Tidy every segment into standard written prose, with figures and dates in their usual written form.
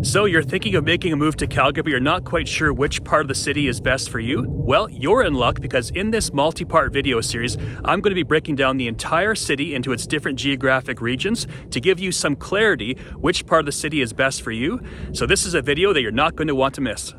So you're thinking of making a move to Calgary, but you're not quite sure which part of the city is best for you? Well, you're in luck because in this multi-part video series, I'm going to be breaking down the entire city into its different geographic regions to give you some clarity which part of the city is best for you. So this is a video that you're not going to want to miss.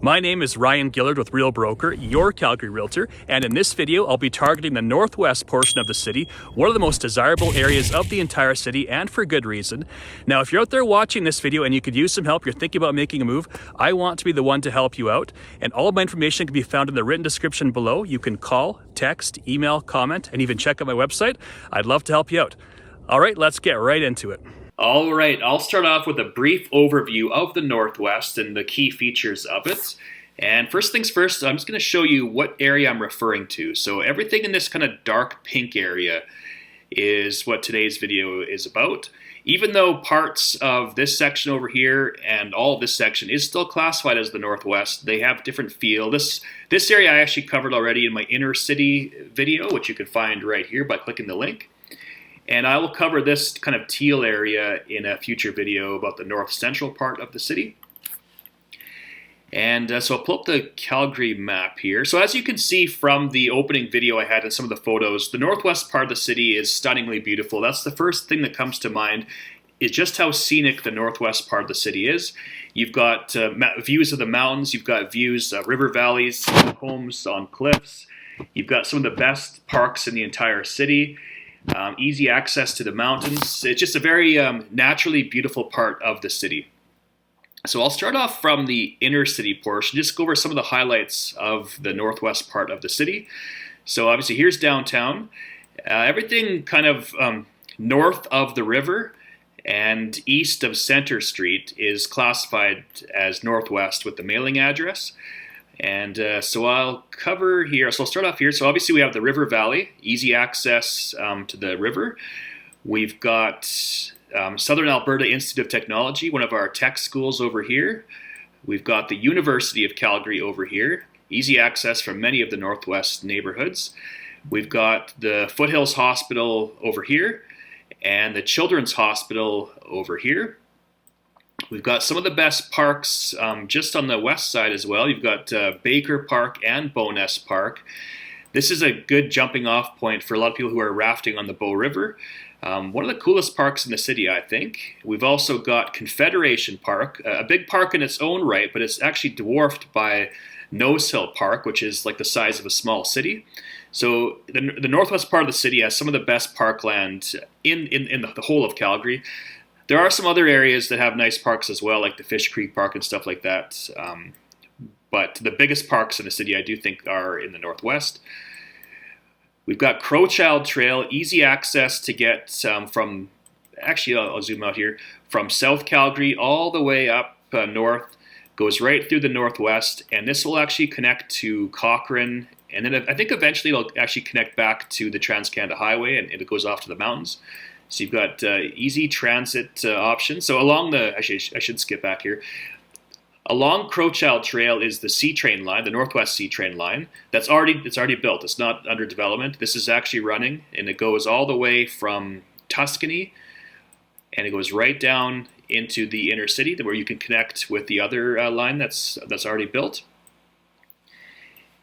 My name is Ryan Gillard with Real Broker, your Calgary Realtor, and in this video I'll be targeting the northwest portion of the city, one of the most desirable areas of the entire city, and for good reason. Now if you're out there watching this video and you could use some help, you're thinking about making a move, I want to be the one to help you out, and all of my information can be found in the written description below. You can call, text, email, comment, and even check out my website. I'd love to help you out. Alright, let's get right into it. All right, I'll start off with a brief overview of the Northwest and the key features of it. And first things first, I'm just going to show you what area I'm referring to. So everything in this kind of dark pink area is what today's video is about. Even though parts of this section over here and all of this section is still classified as the Northwest, they have different feel. This area I actually covered already in my inner city video, which you can find right here by clicking the link. And I will cover this kind of teal area in a future video about the north central part of the city. And so I'll pull up the Calgary map here. So as you can see from the opening video I had and some of the photos, the northwest part of the city is stunningly beautiful. That's the first thing that comes to mind, is just how scenic the northwest part of the city is. You've got views of the mountains, you've got views of river valleys, homes on cliffs. You've got some of the best parks in the entire city. Easy access to the mountains. It's just a very naturally beautiful part of the city. So I'll start off from the inner city portion, just go over some of the highlights of the northwest part of the city. So obviously here's downtown. Everything kind of north of the river and east of Center Street is classified as northwest with the mailing address. And so I'll cover here, so I'll start off here. So obviously we have the River Valley, easy access to the river. We've got Southern Alberta Institute of Technology, one of our tech schools over here. We've got the University of Calgary over here, easy access from many of the northwest neighborhoods. We've got the Foothills Hospital over here and the Children's Hospital over here. We've got some of the best parks just on the west side as well. You've got Baker Park and Bowness Park. This is a good jumping off point for a lot of people who are rafting on the Bow River. One of the coolest parks in the city, I think. We've also got Confederation Park, a big park in its own right, but it's actually dwarfed by Nose Hill Park, which is like the size of a small city. So the northwest part of the city has some of the best parkland in the whole of Calgary. There are some other areas that have nice parks as well, like the Fish Creek Park and stuff like that. But the biggest parks in the city, I do think, are in the northwest. We've got Crowchild Trail, easy access to get from, actually I'll zoom out here, from South Calgary all the way up north, goes right through the northwest, and this will actually connect to Cochrane, and then I think eventually it'll actually connect back to the Trans-Canada Highway, and it goes off to the mountains. So you've got easy transit options. So along the, actually I should skip back here. Along Crowchild Trail is the C-Train line, the Northwest C-Train line. It's already built. It's not under development. This is actually running, and it goes all the way from Tuscany, and it goes right down into the inner city, where you can connect with the other line that's already built.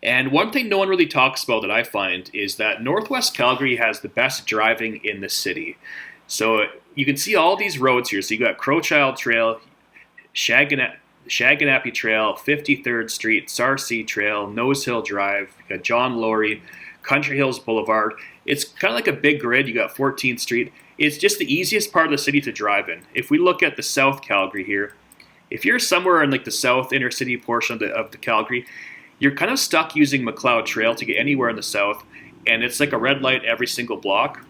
And one thing no one really talks about that I find is that Northwest Calgary has the best driving in the city. So you can see all these roads here. So you got Crowchild Trail, Shaganappy Trail, 53rd Street, Sarcee Trail, Nose Hill Drive, you got John Laurie, Country Hills Boulevard. It's kind of like a big grid. You got 14th Street. It's just the easiest part of the city to drive in. If we look at the South Calgary here, if you're somewhere in like the south inner city portion of the Calgary, you're kind of stuck using McLeod Trail to get anywhere in the south, and it's like a red light every single block.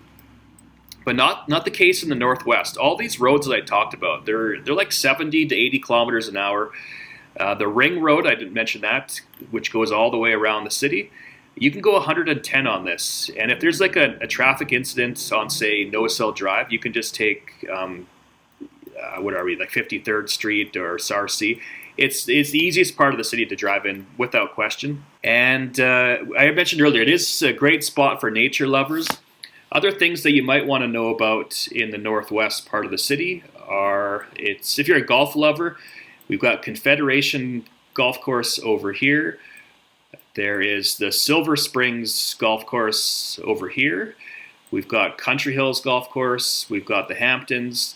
But not the case in the northwest. All these roads that I talked about, they're like 70 to 80 kilometers an hour. The Ring Road, I didn't mention that, which goes all the way around the city. You can go 110 on this, and if there's like a traffic incident on, say, Nose Hill Drive, you can just take, what are we, like 53rd Street or Sarcee, It's the easiest part of the city to drive in without question. And I mentioned earlier, it is a great spot for nature lovers. Other things that you might want to know about in the northwest part of the city are, if you're a golf lover, we've got Confederation Golf Course over here. There is the Silver Springs Golf Course over here. We've got Country Hills Golf Course. We've got the Hamptons.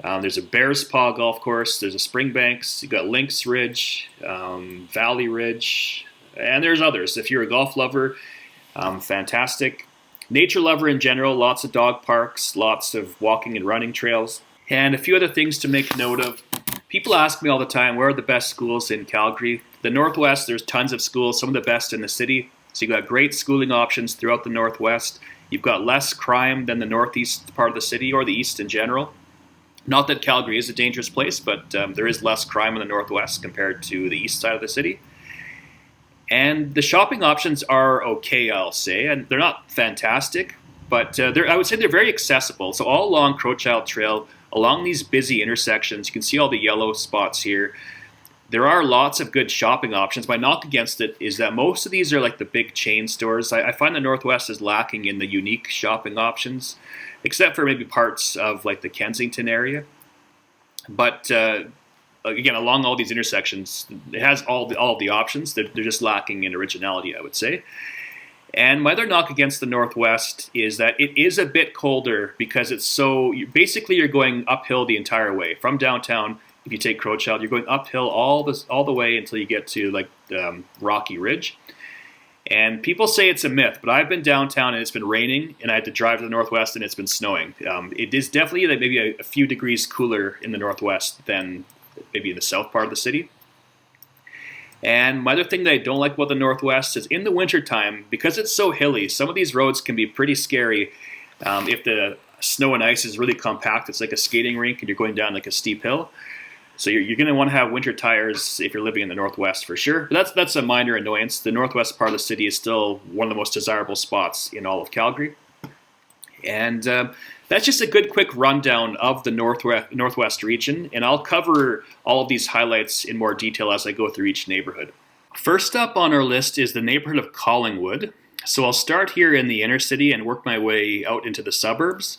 There's a Bears Paw Golf Course. There's a Springbanks. You've got Lynx Ridge, Valley Ridge, and there's others. If you're a golf lover, fantastic. Nature lover in general, lots of dog parks, lots of walking and running trails. And a few other things to make note of. People ask me all the time, where are the best schools in Calgary? The Northwest, there's tons of schools, some of the best in the city. So you've got great schooling options throughout the Northwest. You've got less crime than the Northeast part of the city or the East in general. Not that Calgary is a dangerous place, but there is less crime in the Northwest compared to the east side of the city. And the shopping options are okay, I'll say, and they're not fantastic, but I would say they're very accessible. So all along Crowchild Trail, along these busy intersections, you can see all the yellow spots here. There are lots of good shopping options. My knock against it is that most of these are like the big chain stores. I find the Northwest is lacking in the unique shopping options, except for maybe parts of like the Kensington area. But again, along all these intersections, it has all of the options. They're just lacking in originality, I would say. And my other knock against the Northwest is that it is a bit colder because it's basically you're going uphill the entire way. From downtown, if you take Crowchild, you're going uphill all the way until you get to like Rocky Ridge. And people say it's a myth, but I've been downtown and it's been raining, and I had to drive to the Northwest and it's been snowing. It is definitely like maybe a few degrees cooler in the Northwest than maybe in the south part of the city. And my other thing that I don't like about the Northwest is in the wintertime, because it's so hilly, some of these roads can be pretty scary. If the snow and ice is really compact, it's like a skating rink and you're going down like a steep hill. So you're going to want to have winter tires if you're living in the Northwest for sure. But that's a minor annoyance. The Northwest part of the city is still one of the most desirable spots in all of Calgary. And that's just a good quick rundown of the Northwest region, and I'll cover all of these highlights in more detail as I go through each neighborhood. First up on our list is the neighborhood of Collingwood. So I'll start here in the inner city and work my way out into the suburbs.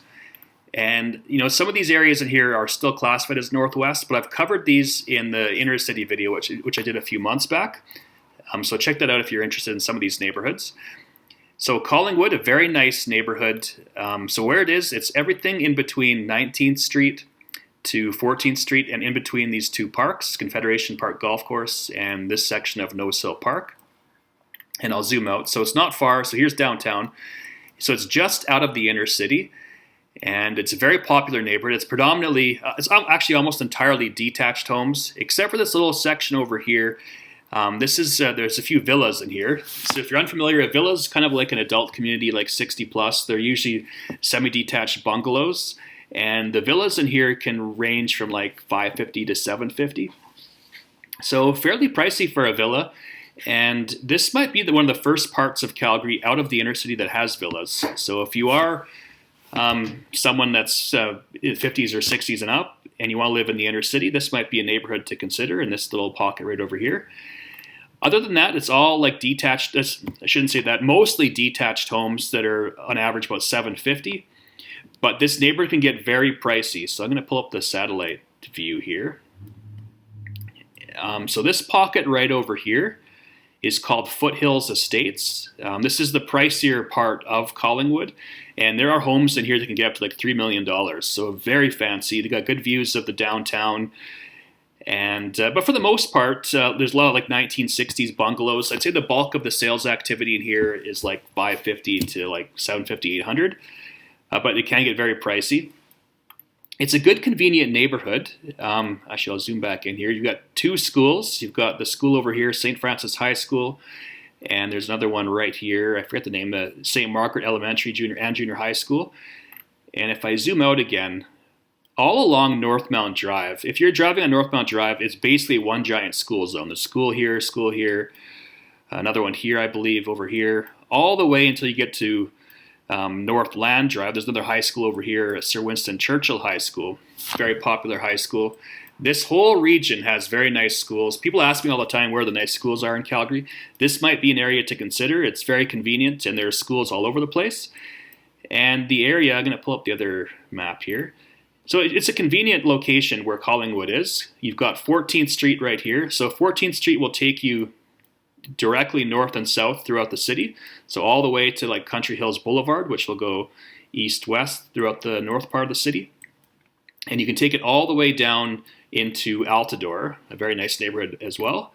And some of these areas in here are still classified as Northwest, but I've covered these in the inner city video, which I did a few months back. So check that out if you're interested in some of these neighborhoods. So Collingwood, a very nice neighborhood. So where it is, it's everything in between 19th Street to 14th Street and in between these two parks, Confederation Park Golf Course and this section of Nose Hill Park. And I'll zoom out. So it's not far. So here's downtown. So it's just out of the inner city. And it's a very popular neighborhood. It's predominantly, it's actually almost entirely detached homes, except for this little section over here. There's a few villas in here. So if you're unfamiliar, a villa is kind of like an adult community, like 60 plus. They're usually semi-detached bungalows. And the villas in here can range from like $550 to $750. So fairly pricey for a villa. And this might be one of the first parts of Calgary out of the inner city that has villas. So if you are someone that's in the 50s or 60s and up, and you want to live in the inner city, this might be a neighborhood to consider in this little pocket right over here. Other than that, it's all like detached, I shouldn't say that, mostly detached homes that are on average about $750. But this neighborhood can get very pricey. So I'm going to pull up the satellite view here. So this pocket right over here is called Foothills Estates. This is the pricier part of Collingwood. And there are homes in here that can get up to like $3 million. So very fancy. They got good views of the downtown. And but for the most part, there's a lot of like 1960s bungalows. I'd say the bulk of the sales activity in here is like $550 to like $750, $800. But it can get very pricey. It's a good, convenient neighborhood. Actually, I'll zoom back in here. You've got two schools. You've got the school over here, St. Francis High School, and there's another one right here. I forget the name, St. Margaret Elementary, Junior and Junior High School. And if I zoom out again, all along Northmount Drive, if you're driving on Northmount Drive, it's basically one giant school zone. There's school here, another one here, I believe, over here, all the way until you get to Northland Drive. There's another high school over here, Sir Winston Churchill High School, very popular high school. This whole region has very nice schools. People ask me all the time where the nice schools are in Calgary. This might be an area to consider. It's very convenient, and there are schools all over the place. And the area, I'm going to pull up the other map here. So it's a convenient location where Collingwood is. You've got 14th Street right here. So 14th Street will take you directly north and south throughout the city. So all the way to like Country Hills Boulevard, which will go east-west throughout the north part of the city. And you can take it all the way down into Altadore, a very nice neighborhood as well.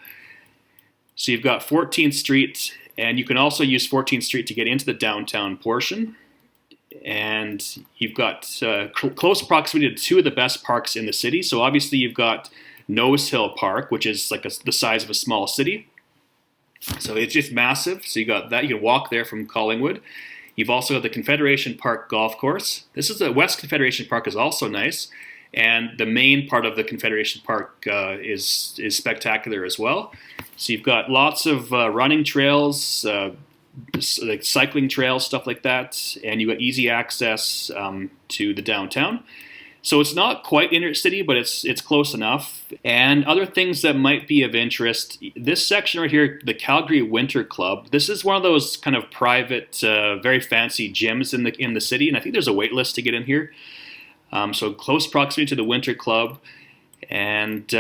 So you've got 14th Street, and you can also use 14th Street to get into the downtown portion. And you've got close proximity to two of the best parks in the city. So obviously you've got Nose Hill Park, which is like the size of a small city. So it's just massive. So you got that. You can walk there from Collingwood. You've also got the Confederation Park Golf Course. This is the West Confederation Park is also nice. And the main part of the Confederation Park is spectacular as well. So you've got lots of running trails, like cycling trails, stuff like that, and you've got easy access to the downtown. So it's not quite inner city, but it's close enough. And other things that might be of interest, this section right here, the Calgary Winter Club, this is one of those kind of private, very fancy gyms in the city, and I think there's a wait list to get in here. So close proximity to the Winter Club, and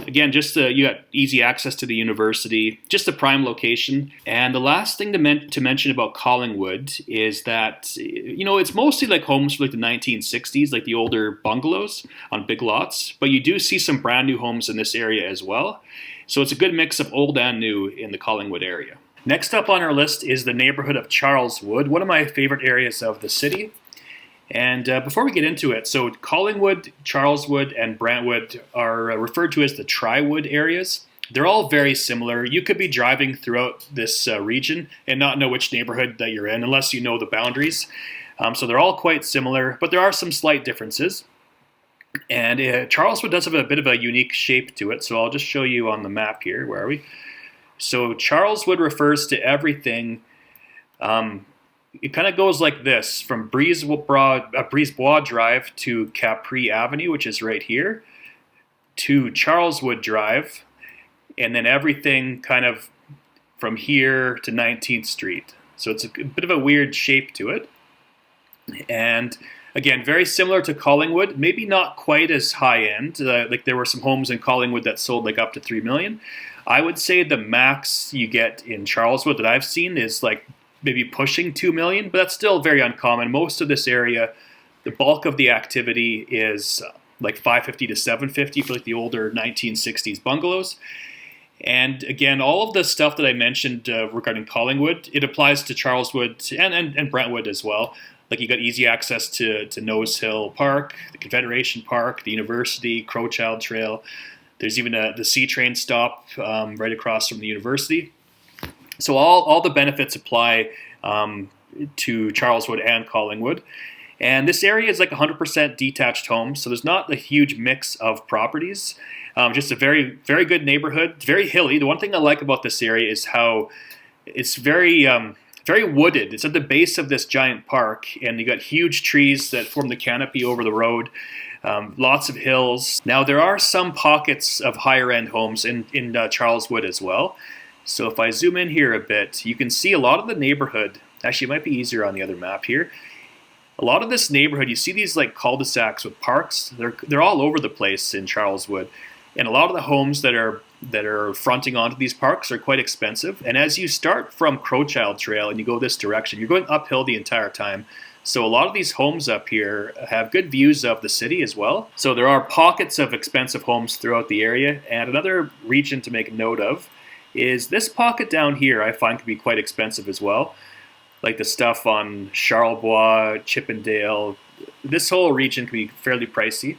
again, just you got easy access to the university, just a prime location. And the last thing to mention about Collingwood is that, you know, it's mostly like homes from like the 1960s, like the older bungalows on big lots, but you do see some brand new homes in this area as well. So it's a good mix of old and new in the Collingwood area. Next up on our list is the neighborhood of Charleswood, one of my favorite areas of the city. And before we get into it, so Collingwood, Charleswood, and Brentwood are referred to as the Tri-Wood areas. They're all very similar. You could be driving throughout this region and not know which neighborhood that you're in unless you know the boundaries. So they're all quite similar, but there are some slight differences. And Charleswood does have a bit of a unique shape to it, so I'll just show you on the map here. Where are we? So Charleswood refers to everything. It kind of goes like this, from Brisebois Drive to Capri Avenue, which is right here, to Charleswood Drive, and then everything kind of from here to 19th Street. So it's a bit of a weird shape to it. And again, very similar to Collingwood, maybe not quite as high end. Like there were some homes in Collingwood that sold like up to $3 million. I would say the max you get in Charleswood that I've seen is like maybe pushing $2 million, but that's still very uncommon. Most of this area, the bulk of the activity is like $550 to $750 for like the older 1960s bungalows. And again, all of the stuff that I mentioned regarding Collingwood, it applies to Charleswood and Brentwood as well. Like you got easy access to Nose Hill Park, the Confederation Park, the University, Crowchild Trail. There's even the C train stop right across from the university. So all the benefits apply to Charleswood and Collingwood. And this area is like 100% detached homes, so there's not a huge mix of properties. Just a very, very good neighborhood, very hilly. The one thing I like about this area is how it's very, very wooded. It's at the base of this giant park, and you got huge trees that form the canopy over the road. Lots of hills. Now, there are some pockets of higher-end homes in Charleswood as well. So if I zoom in here a bit, you can see a lot of the neighborhood. Actually, it might be easier on the other map here. A lot of this neighborhood, you see these like cul-de-sacs with parks. They're all over the place in Charleswood, and a lot of the homes that are fronting onto these parks are quite expensive. And as you start from Crowchild Trail and you go this direction, you're going uphill the entire time. So a lot of these homes up here have good views of the city as well. So there are pockets of expensive homes throughout the area. And another region to make note of is this pocket down here I find can be quite expensive as well. Like the stuff on Charlebois, Chippendale, this whole region can be fairly pricey.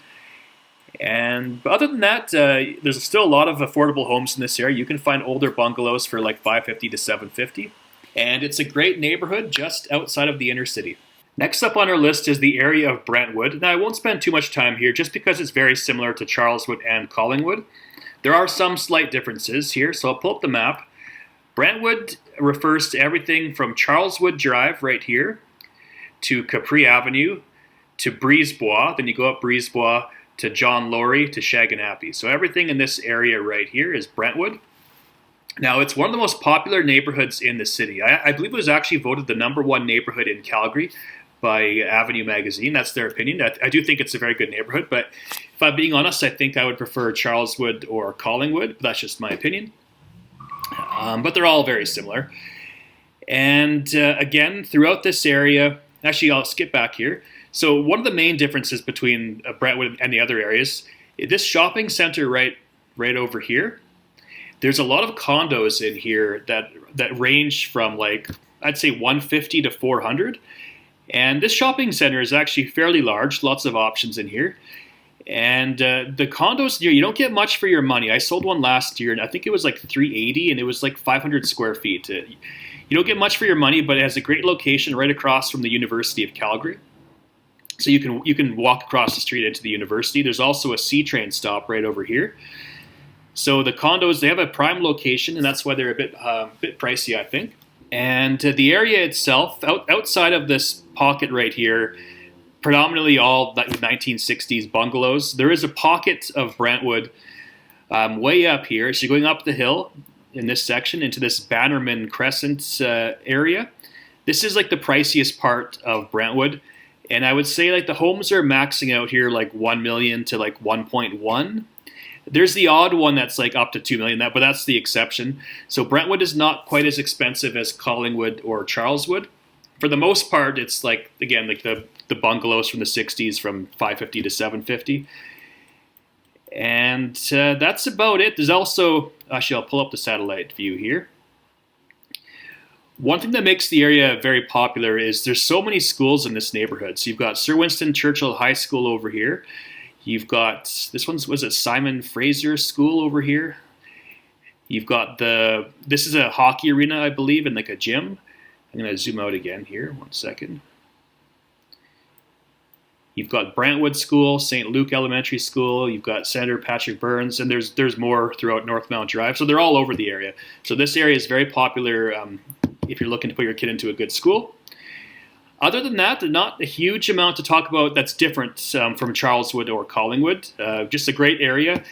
But other than that, there's still a lot of affordable homes in this area. You can find older bungalows for like $550 to $750. And it's a great neighborhood just outside of the inner city. Next up on our list is the area of Brentwood. Now I won't spend too much time here just because it's very similar to Charleswood and Collingwood. There are some slight differences here, so I'll pull up the map. Brentwood refers to everything from Charleswood Drive right here to Capri Avenue to Brisebois. Then you go up Brisebois to John Laurie to Shaganappy. So everything in this area right here is Brentwood. Now, it's one of the most popular neighborhoods in the city. I believe it was actually voted the #1 neighborhood in Calgary by Avenue Magazine. That's their opinion. I do think it's a very good neighborhood, but if I'm being honest, I think I would prefer Charleswood or Collingwood. That's just my opinion. But they're all very similar. And again, throughout this area, actually, I'll skip back here. So one of the main differences between Brentwood and the other areas, this shopping center right over here, there's a lot of condos in here that range from, like, I'd say 150 to 400. And this shopping center is actually fairly large, lots of options in here. And the condos here, you don't get much for your money. I sold one last year, and I think it was like $380, and it was like 500 square feet. You don't get much for your money, but it has a great location right across from the University of Calgary. So you can walk across the street into the university. There's also a C train stop right over here. So the condos, they have a prime location, and that's why they're a bit pricey, I think. And the area itself, outside of this pocket right here, predominantly all 1960s bungalows. There is a pocket of Brentwood way up here. So you're going up the hill in this section into this Bannerman Crescent area. This is like the priciest part of Brentwood. And I would say like the homes are maxing out here like 1 million to like 1.1. There's the odd one that's like up to 2 million, but that's the exception. So Brentwood is not quite as expensive as Collingwood or Charleswood. For the most part, it's like, again, like the bungalows from the 60s from $550 to $750. And that's about it. There's also, actually, I'll pull up the satellite view here. One thing that makes the area very popular is there's so many schools in this neighborhood. So you've got Sir Winston Churchill High School over here. You've got, this one's, was it Simon Fraser School over here? You've got this is a hockey arena, I believe, and like a gym. I'm going to zoom out again here, 1 second. You've got Brentwood School, St. Luke Elementary School, you've got Senator Patrick Burns, and there's more throughout North Mount Drive. So they're all over the area. So this area is very popular if you're looking to put your kid into a good school. Other than that, there's not a huge amount to talk about that's different from Charleswood or Collingwood. Just a great area.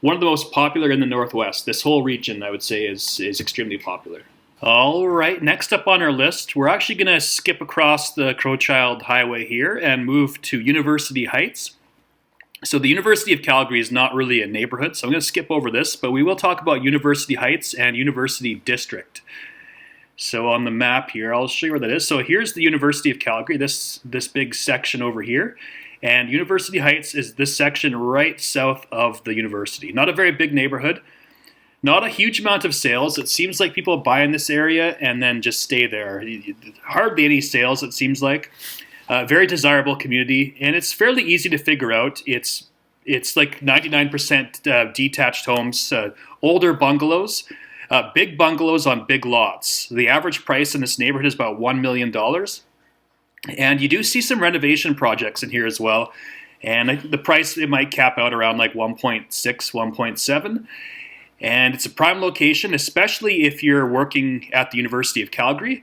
One of the most popular in the Northwest. This whole region, I would say, is extremely popular. All right, next up on our list, we're actually going to skip across the Crowchild Highway here and move to University Heights. So the University of Calgary is not really a neighborhood, so I'm going to skip over this, but we will talk about University Heights and University District. So on the map here, I'll show you where that is. So here's the University of Calgary, this big section over here. And University Heights is this section right south of the university. Not a very big neighborhood. Not a huge amount of sales. It seems like people buy in this area and then just stay there. Hardly any sales, it seems like. Very desirable community, and it's fairly easy to figure out. It's like 99% detached homes, older bungalows, big bungalows on big lots. The average price in this neighborhood is about $1 million. And you do see some renovation projects in here as well. And the price, it might cap out around like 1.6, 1.7. And it's a prime location, especially if you're working at the University of Calgary.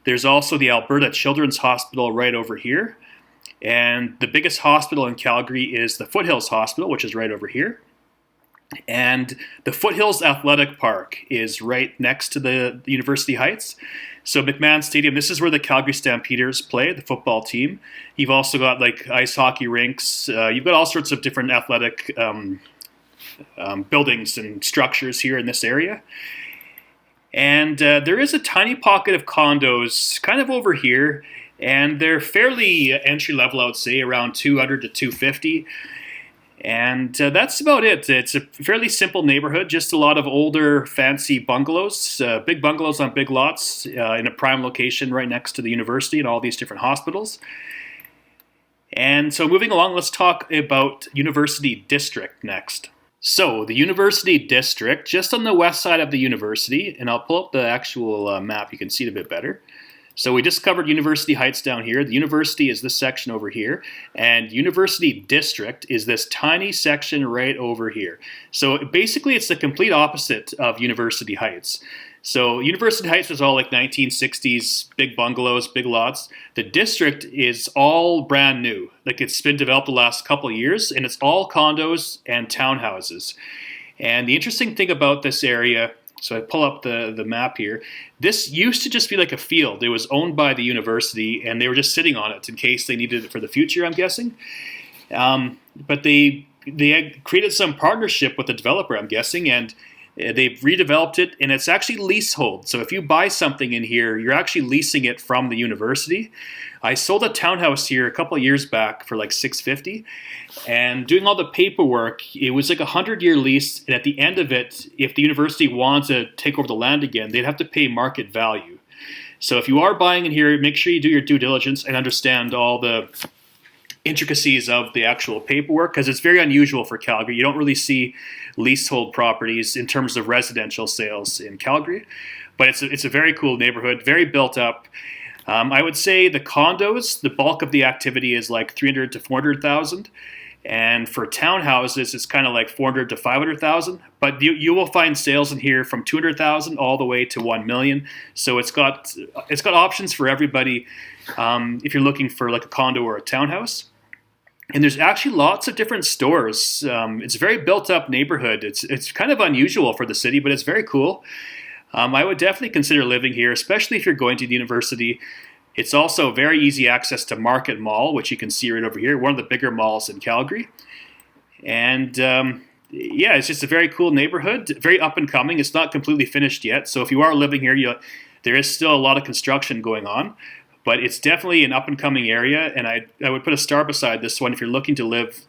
There's also the Alberta Children's Hospital right over here. And the biggest hospital in Calgary is the Foothills Hospital, which is right over here. And the Foothills Athletic Park is right next to the University Heights. So McMahon Stadium, this is where the Calgary Stampeders play, the football team. You've also got like ice hockey rinks. You've got all sorts of different athletic buildings and structures here in this area. And there is a tiny pocket of condos kind of over here, and they're fairly entry level, I would say, around 200 to 250. And that's about it. It's a fairly simple neighborhood, just a lot of older, fancy bungalows, big bungalows on big lots in a prime location right next to the university and all these different hospitals. And so moving along, let's talk about University District next. So the University District, just on the west side of the university, and I'll pull up the actual map, you can see it a bit better. So we just covered University Heights down here. The university is this section over here, and University District is this tiny section right over here. So basically it's the complete opposite of University Heights. So University Heights was all like 1960s, big bungalows, big lots. The district is all brand new. Like it's been developed the last couple of years, and it's all condos and townhouses. And the interesting thing about this area, so I pull up the map here, this used to just be like a field. It was owned by the university, and they were just sitting on it in case they needed it for the future, I'm guessing. But they created some partnership with the developer, I'm guessing, and they've redeveloped it, and it's actually leasehold. So if you buy something in here, you're actually leasing it from the university. I sold a townhouse here a couple of years back for like $650, and doing all the paperwork, it was like a 100-year lease, and at the end of it, if the university wants to take over the land again, they'd have to pay market value. So if you are buying in here, make sure you do your due diligence and understand all the intricacies of the actual paperwork, because it's very unusual for Calgary. You don't really see leasehold properties in terms of residential sales in Calgary, but it's a very cool neighborhood, very built up. I would say the condos, the bulk of the activity is like 300 to 400,000, and for townhouses, it's kind of like 400 to 500,000. But you will find sales in here from 200,000 all the way to 1 million. So it's got options for everybody if you're looking for like a condo or a townhouse. And there's actually lots of different stores. It's a very built-up neighborhood. It's kind of unusual for the city, but it's very cool. I would definitely consider living here, especially if you're going to the university. It's also very easy access to Market Mall, which you can see right over here, one of the bigger malls in Calgary. And yeah, it's just a very cool neighborhood, very up and coming. It's not completely finished yet, so if you are living here, there is still a lot of construction going on. But it's definitely an up-and-coming area, and I would put a star beside this one if you're looking to live,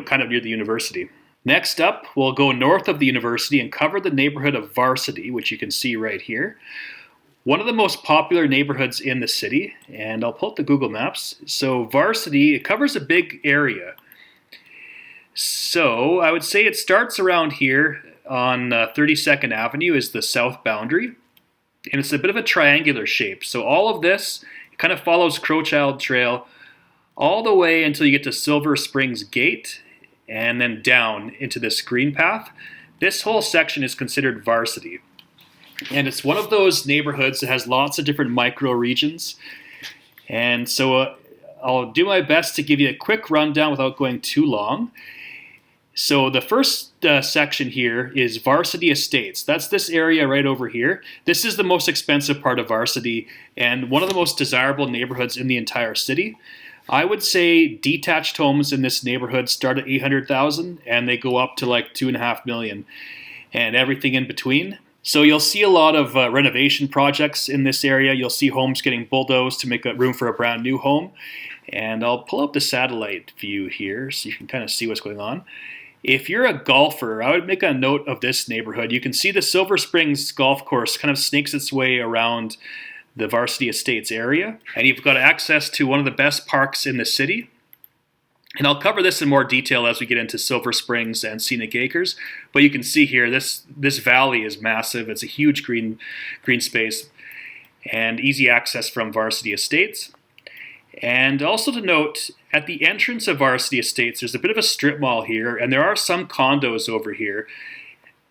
kind of near the university. Next up, we'll go north of the university and cover the neighborhood of Varsity, which you can see right here. One of the most popular neighborhoods in the city, and I'll pull up the Google Maps. So Varsity, it covers a big area. So I would say it starts around here on 32nd Avenue is the south boundary, and it's a bit of a triangular shape. So all of this kind of follows Crowchild Trail all the way until you get to Silver Springs Gate and then down into this green path. This whole section is considered Varsity. And it's one of those neighborhoods that has lots of different micro regions. And so I'll do my best to give you a quick rundown without going too long. So the first section here is Varsity Estates. That's this area right over here. This is the most expensive part of Varsity and one of the most desirable neighborhoods in the entire city. I would say detached homes in this neighborhood start at 800,000 and they go up to like 2.5 million and everything in between. So you'll see a lot of renovation projects in this area. You'll see homes getting bulldozed to make room for a brand new home. And I'll pull up the satellite view here so you can kind of see what's going on. If you're a golfer, I would make a note of this neighborhood. You can see the Silver Springs golf course kind of snakes its way around the Varsity Estates area. And you've got access to one of the best parks in the city. And I'll cover this in more detail as we get into Silver Springs and Scenic Acres. But you can see here, this valley is massive. It's a huge green space and easy access from Varsity Estates. And also to note, at the entrance of Varsity Estates, there's a bit of a strip mall here, and there are some condos over here.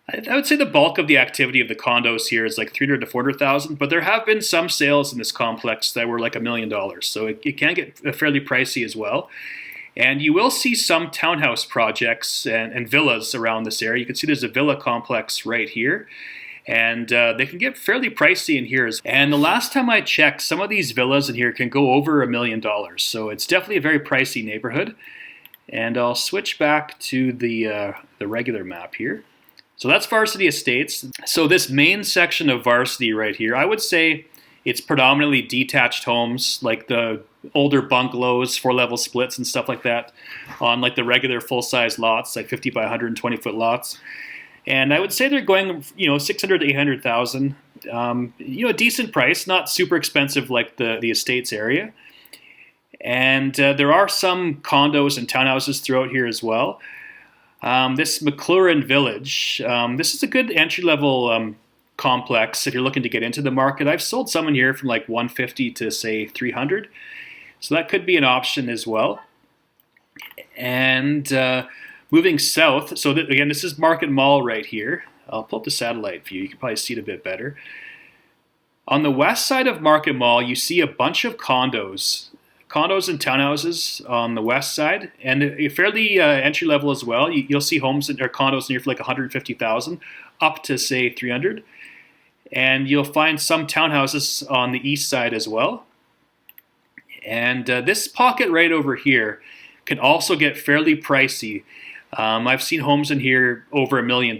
I would say the bulk of the activity of the condos here is like 300 to 400,000, but there have been some sales in this complex that were like $1 million, so it can get fairly pricey as well. And you will see some townhouse projects and villas around this area. You can see there's a villa complex right here. And they can get fairly pricey in here. And the last time I checked, some of these villas in here can go over $1 million. So it's definitely a very pricey neighborhood. And I'll switch back to the regular map here. So that's Varsity Estates. So this main section of Varsity right here, I would say it's predominantly detached homes, like the older bungalows, 4-level splits and stuff like that, on like the regular full-size lots, like 50 by 120 foot lots. And I would say they're going, 600 to 800,000. A decent price, not super expensive like the estates area. And there are some condos and townhouses throughout here as well. This McLaurin Village, this is a good entry-level complex if you're looking to get into the market. I've sold some in here from like 150 to say 300. So that could be an option as well. And moving south, so again, this is Market Mall right here. I'll pull up the satellite view. You can probably see it a bit better. On the west side of Market Mall, you see a bunch of condos and townhouses on the west side, and fairly entry level as well. You'll see homes or condos near for like 150,000 up to say 300, and you'll find some townhouses on the east side as well. And this pocket right over here can also get fairly pricey. I've seen homes in here over $1 million,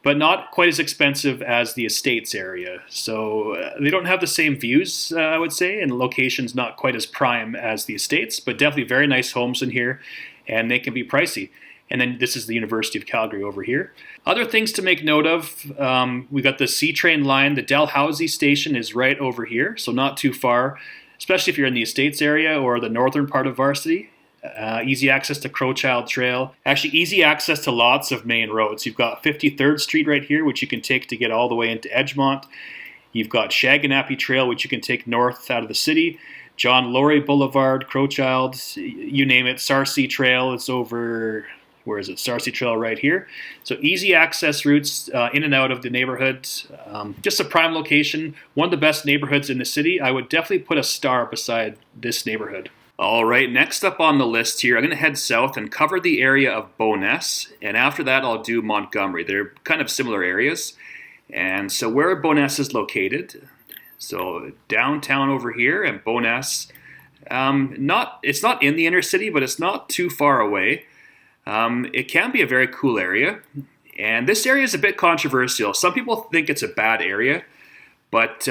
but not quite as expensive as the estates area. So they don't have the same views, I would say, and location's not quite as prime as the estates, but definitely very nice homes in here, and they can be pricey. And then this is the University of Calgary over here. Other things to make note of, we got the C train line. The Dalhousie station is right over here, so not too far, especially if you're in the estates area or the northern part of Varsity. Easy access to Crowchild Trail. Actually, easy access to lots of main roads. You've got 53rd Street right here, which you can take to get all the way into Edgemont. You've got Shagganappy Trail, which you can take north out of the city. John Laurie Boulevard, Crowchild, you name it. Sarcee Trail is over, where is it? Sarcee Trail right here. So easy access routes in and out of the neighborhood. Just a prime location. One of the best neighborhoods in the city. I would definitely put a star beside this neighborhood. All right, next up on the list here, I'm going to head south and cover the area of Bowness, and after that I'll do Montgomery. They're kind of similar areas. And so where Bowness is located, so downtown over here, and Bowness, it's not in the inner city, but it's not too far away. It can be a very cool area, and this area is a bit controversial. Some people think it's a bad area. But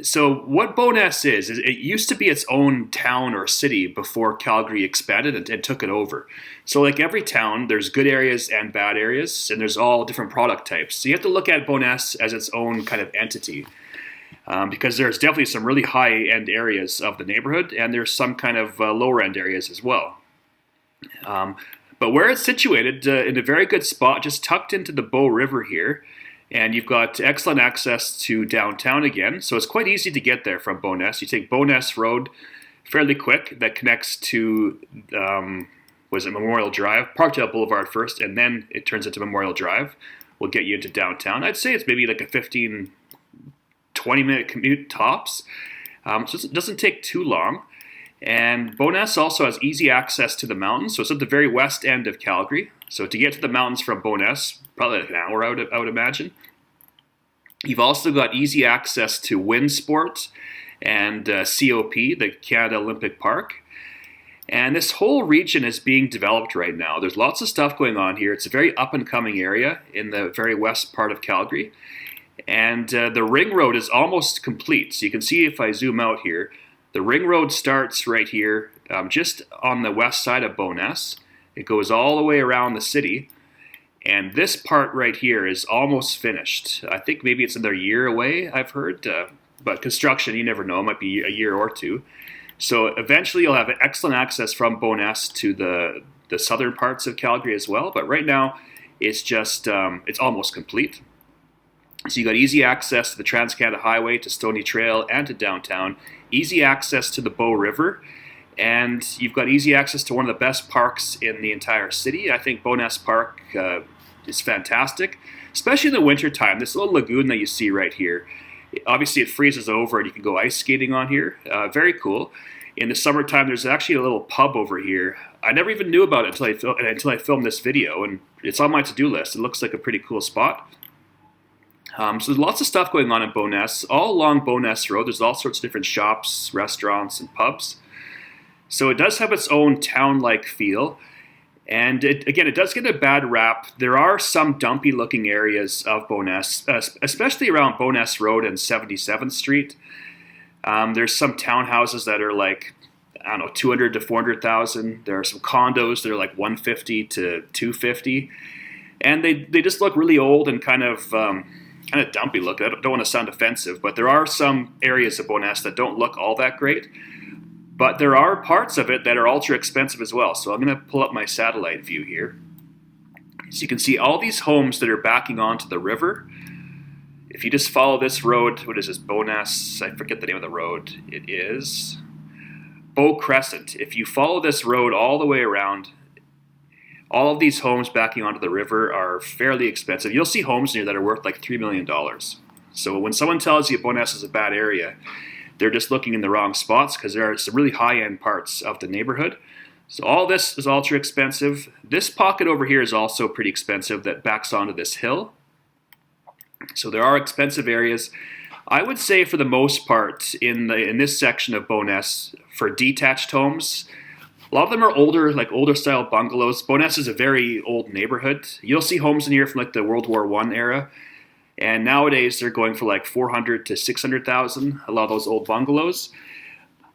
so what Bowness is it used to be its own town or city before Calgary expanded and took it over. So like every town, there's good areas and bad areas, and there's all different product types. So you have to look at Bowness as its own kind of entity, because there's definitely some really high-end areas of the neighborhood, and there's some kind of lower-end areas as well. But where it's situated, in a very good spot, just tucked into the Bow River here, and you've got excellent access to downtown again, so it's quite easy to get there from Bowness. You take Bowness Road fairly quick, that connects to, Memorial Drive, Parkdale Boulevard first, and then it turns into Memorial Drive. Will get you into downtown. I'd say it's maybe like a 15, 20-minute commute tops, so it doesn't take too long. And Bowness also has easy access to the mountains, so it's at the very west end of Calgary. So to get to the mountains from Bowness, probably like an hour, I would imagine. You've also got easy access to wind sports and COP, the Canada Olympic Park. And this whole region is being developed right now. There's lots of stuff going on here. It's a very up-and-coming area in the very west part of Calgary. And the ring road is almost complete. So you can see if I zoom out here, the ring road starts right here, just on the west side of Bowness. It goes all the way around the city. And this part right here is almost finished. I think maybe it's another year away, I've heard. But construction, you never know, it might be a year or two. So eventually you'll have excellent access from Bowness to the southern parts of Calgary as well. But right now, it's just, it's almost complete. So you got easy access to the Trans-Canada Highway, to Stony Trail, and to downtown. Easy access to the Bow River. And you've got easy access to one of the best parks in the entire city. I think Bowness Park is fantastic, especially in the wintertime. This little lagoon that you see right here, obviously it freezes over and you can go ice skating on here. Very cool. In the summertime, there's actually a little pub over here. I never even knew about it until I filmed this video, and it's on my to-do list. It looks like a pretty cool spot. So there's lots of stuff going on in Bowness. All along Bowness Road, there's all sorts of different shops, restaurants, and pubs. So it does have its own town-like feel. And it does get a bad rap. There are some dumpy-looking areas of Bowness, especially around Bowness Road and 77th Street. There's some townhouses that are like, I don't know, 200 to 400,000. There are some condos that are like 150 to 250. And they just look really old and kind of dumpy look. I don't want to sound offensive, but there are some areas of Bowness that don't look all that great. But there are parts of it that are ultra expensive as well. So I'm going to pull up my satellite view here. So you can see all these homes that are backing onto the river. If you just follow this road, what is this, Bowness? I forget the name of the road. It is Bow Crescent. If you follow this road all the way around, all of these homes backing onto the river are fairly expensive. You'll see homes here that are worth like $3 million. So when someone tells you Bowness is a bad area, they're just looking in the wrong spots, because there are some really high-end parts of the neighborhood. So all this is ultra expensive. This pocket over here is also pretty expensive that backs onto this hill. So there are expensive areas. I would say for the most part in this section of Bowness, for detached homes, a lot of them are older, like older style bungalows. Bowness is a very old neighborhood. You'll see homes in here from like the World War I era. And nowadays they're going for like 400 to 600,000, a lot of those old bungalows.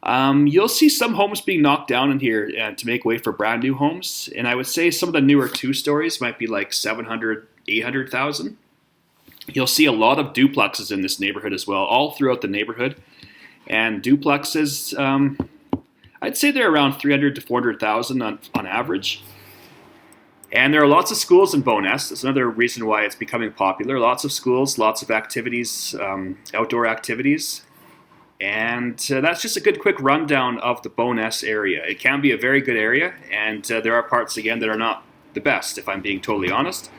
You'll see some homes being knocked down in here to make way for brand new homes. And I would say some of the newer 2-stories might be like 700, 800,000. You'll see a lot of duplexes in this neighborhood as well, all throughout the neighborhood. And duplexes, I'd say they're around 300 to 400,000 on average. And there are lots of schools in Bowness. That's another reason why it's becoming popular. Lots of schools, lots of activities, outdoor activities. And that's just a good quick rundown of the Bowness area. It can be a very good area, and there are parts, again, that are not the best, if I'm being totally honest.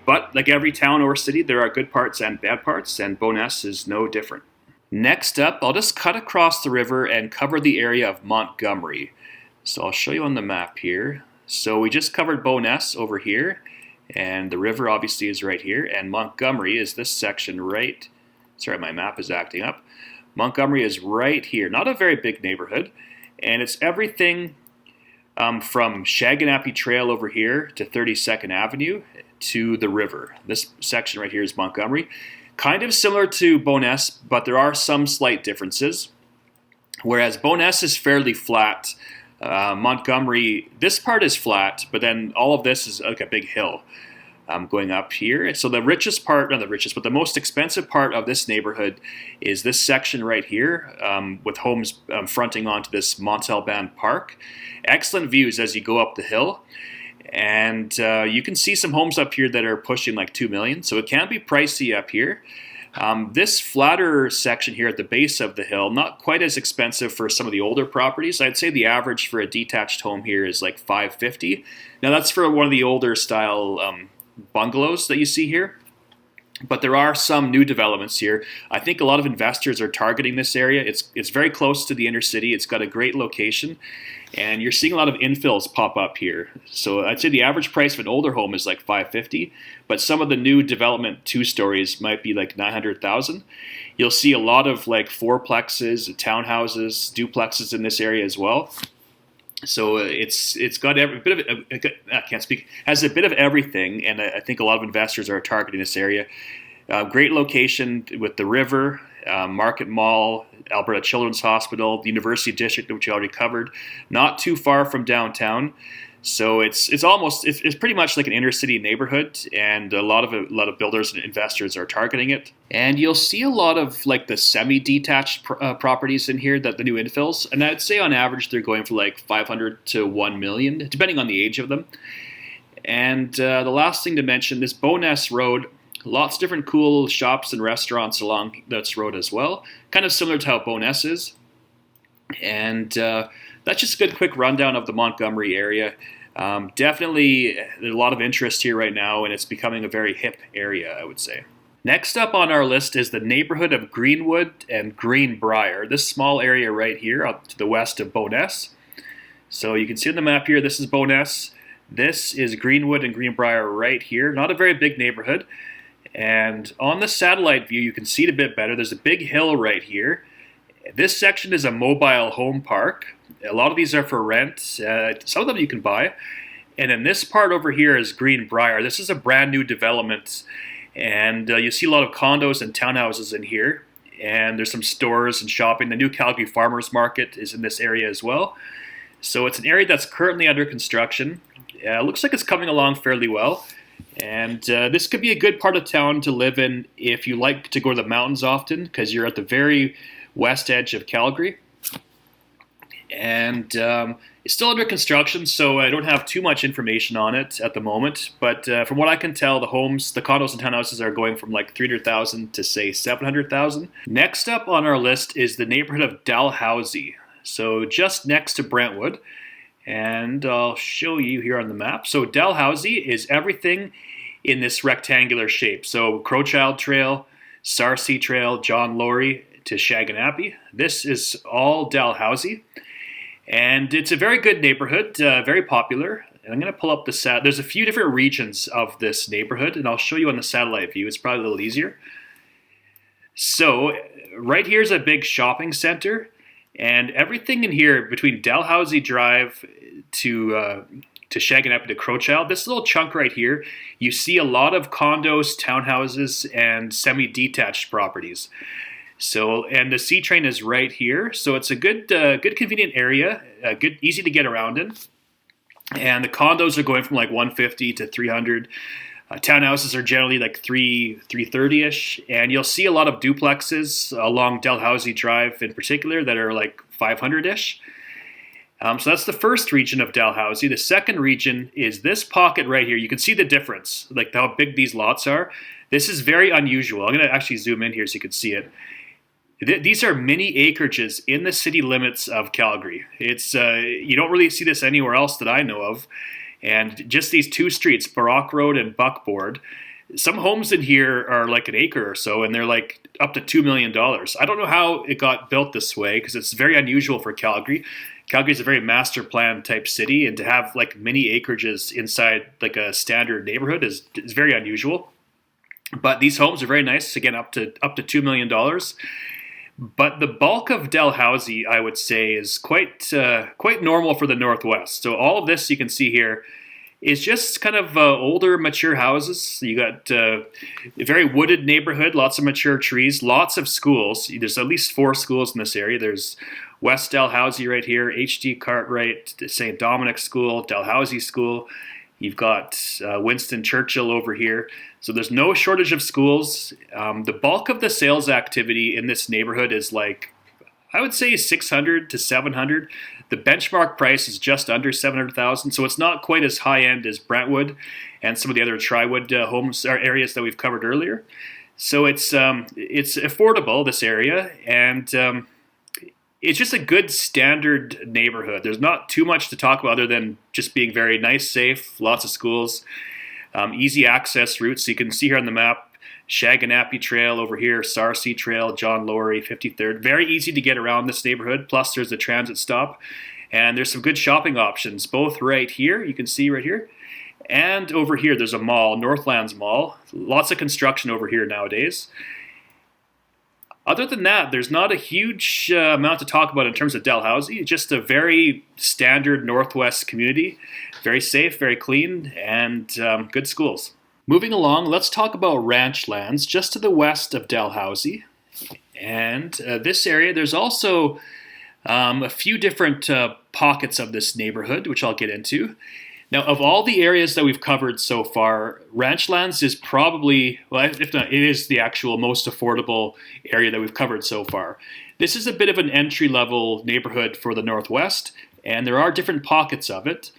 But like every town or city, there are good parts and bad parts, and Bowness is no different. Next up, I'll just cut across the river and cover the area of Montgomery. So I'll show you on the map here. So we just covered Bowness over here, and the river obviously is right here, and Montgomery is this section right. Sorry, my map is acting up. Montgomery is right here. Not a very big neighborhood, and it's everything from Shaganappy Trail over here to 32nd Avenue to the river. This section right here is Montgomery. Kind of similar to Bowness, but there are some slight differences. Whereas Bowness is fairly flat, Montgomery, this part is flat, but then all of this is like a big hill going up here. So the richest part, not the richest, but the most expensive part of this neighborhood is this section right here with homes fronting onto this Montalban Park. Excellent views as you go up the hill. And you can see some homes up here that are pushing like $2 million, so it can be pricey up here. This flatter section here at the base of the hill, not quite as expensive for some of the older properties. I'd say the average for a detached home here is like $550. Now that's for one of the older style bungalows that you see here. But there are some new developments here. I think a lot of investors are targeting this area. It's very close to the inner city. It's got a great location. And you're seeing a lot of infills pop up here. So I'd say the average price of an older home is like $550. But some of the new development 2-stories might be like $900,000. You'll see a lot of like fourplexes, townhouses, duplexes in this area as well. So it's got a bit of has a bit of everything, and I think a lot of investors are targeting this area. Great location with the river, Market Mall, Alberta Children's Hospital, the University District, which you already covered. Not too far from downtown, so it's pretty much like an inner city neighborhood, and a lot of builders and investors are targeting it. And you'll see a lot of like the semi-detached properties in here, that the new infills, and I'd say on average they're going for like 500 to 1 million, depending on the age of them. And the last thing to mention, this Bowness Road, lots of different cool shops and restaurants along this road as well, kind of similar to how Bowness is. And that's just a good quick rundown of the Montgomery area. Definitely there's a lot of interest here right now, and it's becoming a very hip area, I would say. Next up on our list is the neighborhood of Greenwood and Greenbriar, this small area right here up to the west of Bowness. So you can see on the map here, this is Bowness. This is Greenwood and Greenbriar right here. Not a very big neighborhood. And on the satellite view, you can see it a bit better. There's a big hill right here. This section is a mobile home park. A lot of these are for rent. Some of them you can buy. And then this part over here is Greenbriar. This is a brand new development. And you see a lot of condos and townhouses in here. And there's some stores and shopping. The new Calgary Farmers Market is in this area as well. So it's an area that's currently under construction. Looks like it's coming along fairly well. And this could be a good part of town to live in if you like to go to the mountains often, because you're at the very west edge of Calgary. And it's still under construction, so I don't have too much information on it at the moment. But from what I can tell, the condos and townhouses are going from like $300,000 to say $700,000. Next up on our list is the neighborhood of Dalhousie, so just next to Brentwood. And I'll show you here on the map. So Dalhousie is everything in this rectangular shape. So Crowchild Trail, Sarcee Trail, John Laurie to Shaganappy. This is all Dalhousie. And it's a very good neighborhood, very popular. And I'm going to pull up the there's a few different regions of this neighborhood, and I'll show you on the satellite view. It's probably a little easier. So right here is a big shopping center, and everything in here between Dalhousie Drive to Shaganappy to Crowchild, this little chunk right here, you see a lot of condos, townhouses, and semi-detached properties. So, and the C train is right here, so it's a good convenient area, good, easy to get around in. And the condos are going from like 150 to 300. Townhouses are generally like 330-ish, and you'll see a lot of duplexes along Dalhousie Drive in particular that are like 500-ish. So that's the first region of Dalhousie. The second region is this pocket right here. You can see the difference, like how big these lots are. This is very unusual. I'm going to actually zoom in here so you can see it. These are mini acreages in the city limits of Calgary. It's you don't really see this anywhere else that I know of. And just these two streets, Baroque Road and Buckboard, some homes in here are like an acre or so, and they're like up to $2 million. I don't know how it got built this way because it's very unusual for Calgary. Calgary is a very master plan type city, and to have like mini acreages inside like a standard neighborhood is very unusual. But these homes are very nice, again up to $2 million. But the bulk of Dalhousie, I would say, is quite normal for the Northwest. So all of this you can see here is just kind of older, mature houses. You got a very wooded neighborhood, lots of mature trees, lots of schools. There's at least 4 schools in this area. There's West Dalhousie right here, H.D. Cartwright, St. Dominic School, Dalhousie School. You've got Winston Churchill over here. So there's no shortage of schools. The bulk of the sales activity in this neighborhood is like, I would say 600 to 700. The benchmark price is just under 700,000. So it's not quite as high end as Brentwood and some of the other Tri-Wood homes or areas that we've covered earlier. So it's affordable, this area, and it's just a good standard neighborhood. There's not too much to talk about other than just being very nice, safe, lots of schools, easy access routes. So you can see here on the map, Shaganappy Trail over here, Sarcee Trail, John Laurie, 53rd. Very easy to get around this neighborhood. Plus there's a transit stop. And there's some good shopping options, both right here, you can see right here. And over here, there's a mall, Northlands Mall. Lots of construction over here nowadays. Other than that, there's not a huge amount to talk about in terms of Dalhousie. It's just a very standard Northwest community. Very safe, very clean, and good schools. Moving along, let's talk about Ranchlands, just to the west of Dalhousie. And this area, there's also a few different pockets of this neighborhood, which I'll get into. Now, of all the areas that we've covered so far, Ranchlands is probably, well, if not, it is the actual most affordable area that we've covered so far. This is a bit of an entry-level neighborhood for the Northwest, and there are different pockets of it.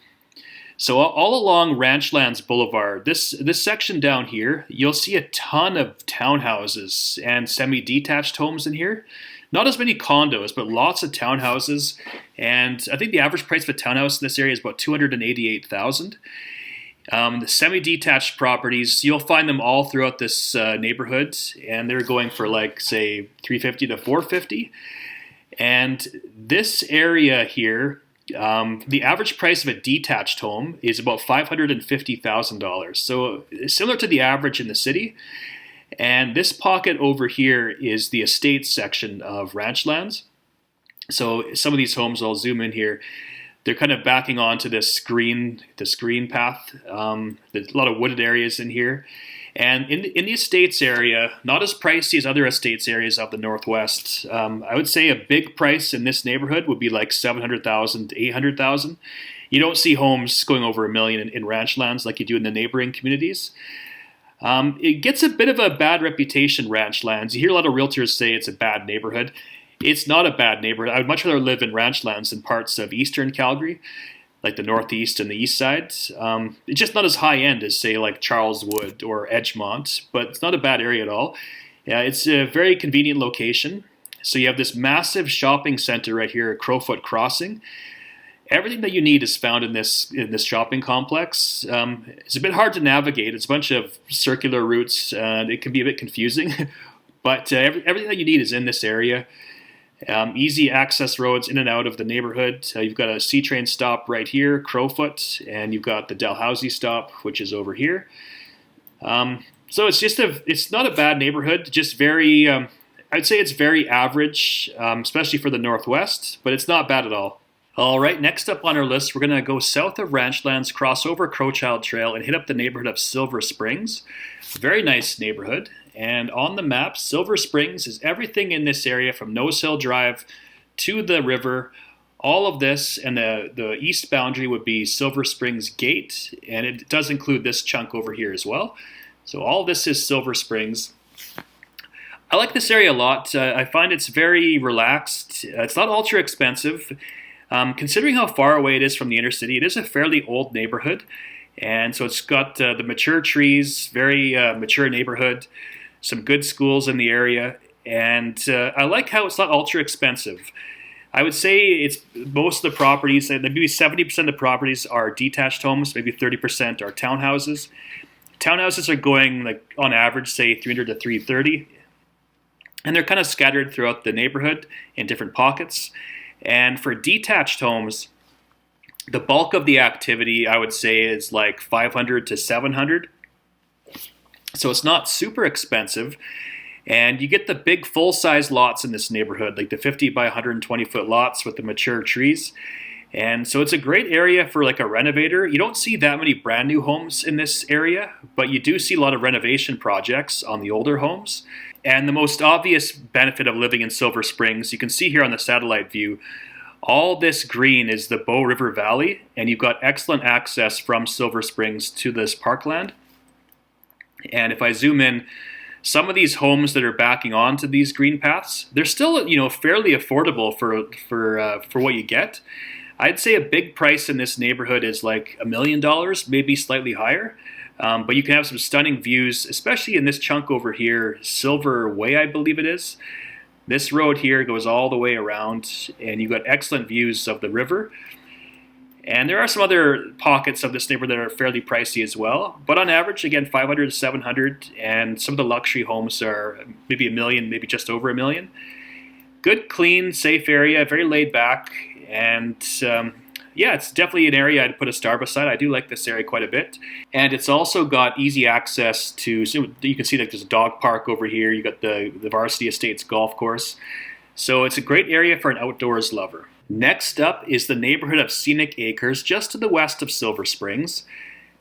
So all along Ranchlands Boulevard, this section down here, you'll see a ton of townhouses and semi-detached homes in here. Not as many condos, but lots of townhouses. And I think the average price of a townhouse in this area is about $288,000. The semi-detached properties, you'll find them all throughout this neighborhood, and they're going for like, say, $350 to $450. And this area here, the average price of a detached home is about $550,000. So similar to the average in the city. And this pocket over here is the estates section of Ranchlands. So some of these homes, I'll zoom in here, they're kind of backing onto this green path. There's a lot of wooded areas in here. And in the estates area, not as pricey as other estates areas of the Northwest. I would say a big price in this neighborhood would be like $700,000 to $800,000. You don't see homes going over $1 million in Ranchlands like you do in the neighboring communities. It gets a bit of a bad reputation, Ranchlands. You hear a lot of realtors say it's a bad neighborhood. It's not a bad neighborhood. I would much rather live in Ranchlands than parts of eastern Calgary, like the northeast and the east side. It's just not as high end as, say, like Charleswood or Edgemont, but it's not a bad area at all. Yeah, it's a very convenient location. So you have this massive shopping center right here at Crowfoot Crossing. Everything that you need is found in this shopping complex. It's a bit hard to navigate. It's a bunch of circular routes, and it can be a bit confusing. But everything that you need is in this area. Easy access roads in and out of the neighborhood. You've got a C-train stop right here, Crowfoot, and you've got the Dalhousie stop, which is over here. So it's not a bad neighborhood, just very, I'd say it's very average, especially for the Northwest, but it's not bad at all. All right, next up on our list, we're going to go south of Ranchlands, cross over Crowchild Trail, and hit up the neighborhood of Silver Springs. Very nice neighborhood. And on the map, Silver Springs is everything in this area from Nose Hill Drive to the river. All of this, and the east boundary would be Silver Springs Gate, and it does include this chunk over here as well. So all this is Silver Springs. I like this area a lot. I find it's very relaxed. It's not ultra expensive. Considering how far away it is from the inner city, it is a fairly old neighborhood. And so it's got the mature trees, very mature neighborhood, some good schools in the area. And I like how it's not ultra expensive. I would say it's most of the properties, maybe 70% of the properties are detached homes, maybe 30% are townhouses. Townhouses are going, like, on average, say 300 to 330. And they're kind of scattered throughout the neighborhood in different pockets. And for detached homes, the bulk of the activity, I would say, is like 500 to 700. So it's not super expensive. And you get the big full-size lots in this neighborhood, like the 50 by 120 foot lots with the mature trees. And so it's a great area for like a renovator. You don't see that many brand new homes in this area, but you do see a lot of renovation projects on the older homes. And the most obvious benefit of living in Silver Springs, you can see here on the satellite view, all this green is the Bow River Valley, and you've got excellent access from Silver Springs to this parkland. And if I zoom in, some of these homes that are backing onto these green paths, they're still, fairly affordable for what you get. I'd say a big price in this neighborhood is like $1 million, maybe slightly higher. But you can have some stunning views, especially in this chunk over here, Silver Way, I believe it is. This road here goes all the way around, and you've got excellent views of the river. And there are some other pockets of this neighborhood that are fairly pricey as well. But on average, again, 500 to 700, and some of the luxury homes are maybe $1 million, maybe just over $1 million. Good, clean, safe area, very laid back, and it's definitely an area I'd put a star beside. I do like this area quite a bit. And it's also got easy access to, so you can see that there's a dog park over here. You got the Varsity Estates golf course. So it's a great area for an outdoors lover. Next up is the neighborhood of Scenic Acres, just to the west of Silver Springs.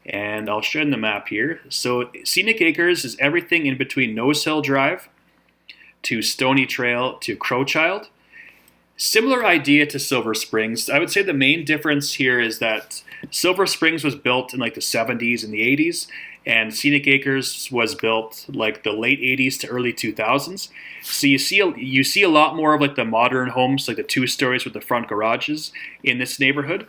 And I'll show you the map here. So Scenic Acres is everything in between Nose Hill Drive to Stony Trail to Crowchild. Similar idea to Silver Springs. I would say the main difference here is that Silver Springs was built in like the 70s and the 80s, and Scenic Acres was built like the late 80s to early 2000s. So you see a lot more of like the modern homes, like the 2 stories with the front garages in this neighborhood.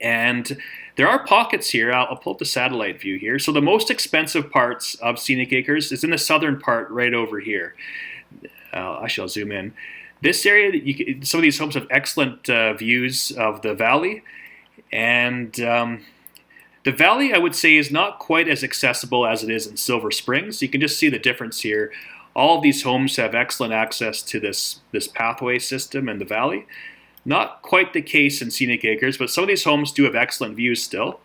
And there are pockets here. I'll pull up the satellite view here. So the most expensive parts of Scenic Acres is in the southern part right over here. Actually, I'll zoom in. This area, some of these homes have excellent views of the valley, and the valley, I would say, is not quite as accessible as it is in Silver Springs. You can just see the difference here. All of these homes have excellent access to this pathway system in the valley. Not quite the case in Scenic Acres, but some of these homes do have excellent views still.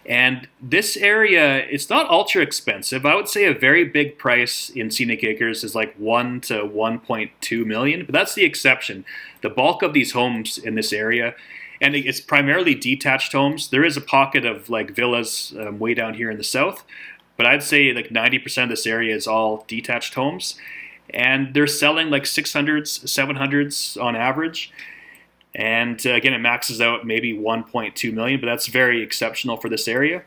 And this area, it's not ultra expensive. I would say a very big price in Scenic Acres is like 1 to 1.2 million, but that's the exception. The bulk of these homes in this area, and it's primarily detached homes. There is a pocket of like villas way down here in the south, but I'd say like 90% of this area is all detached homes. And they're selling like 600s, 700s on average. And again, it maxes out maybe 1.2 million, but that's very exceptional for this area.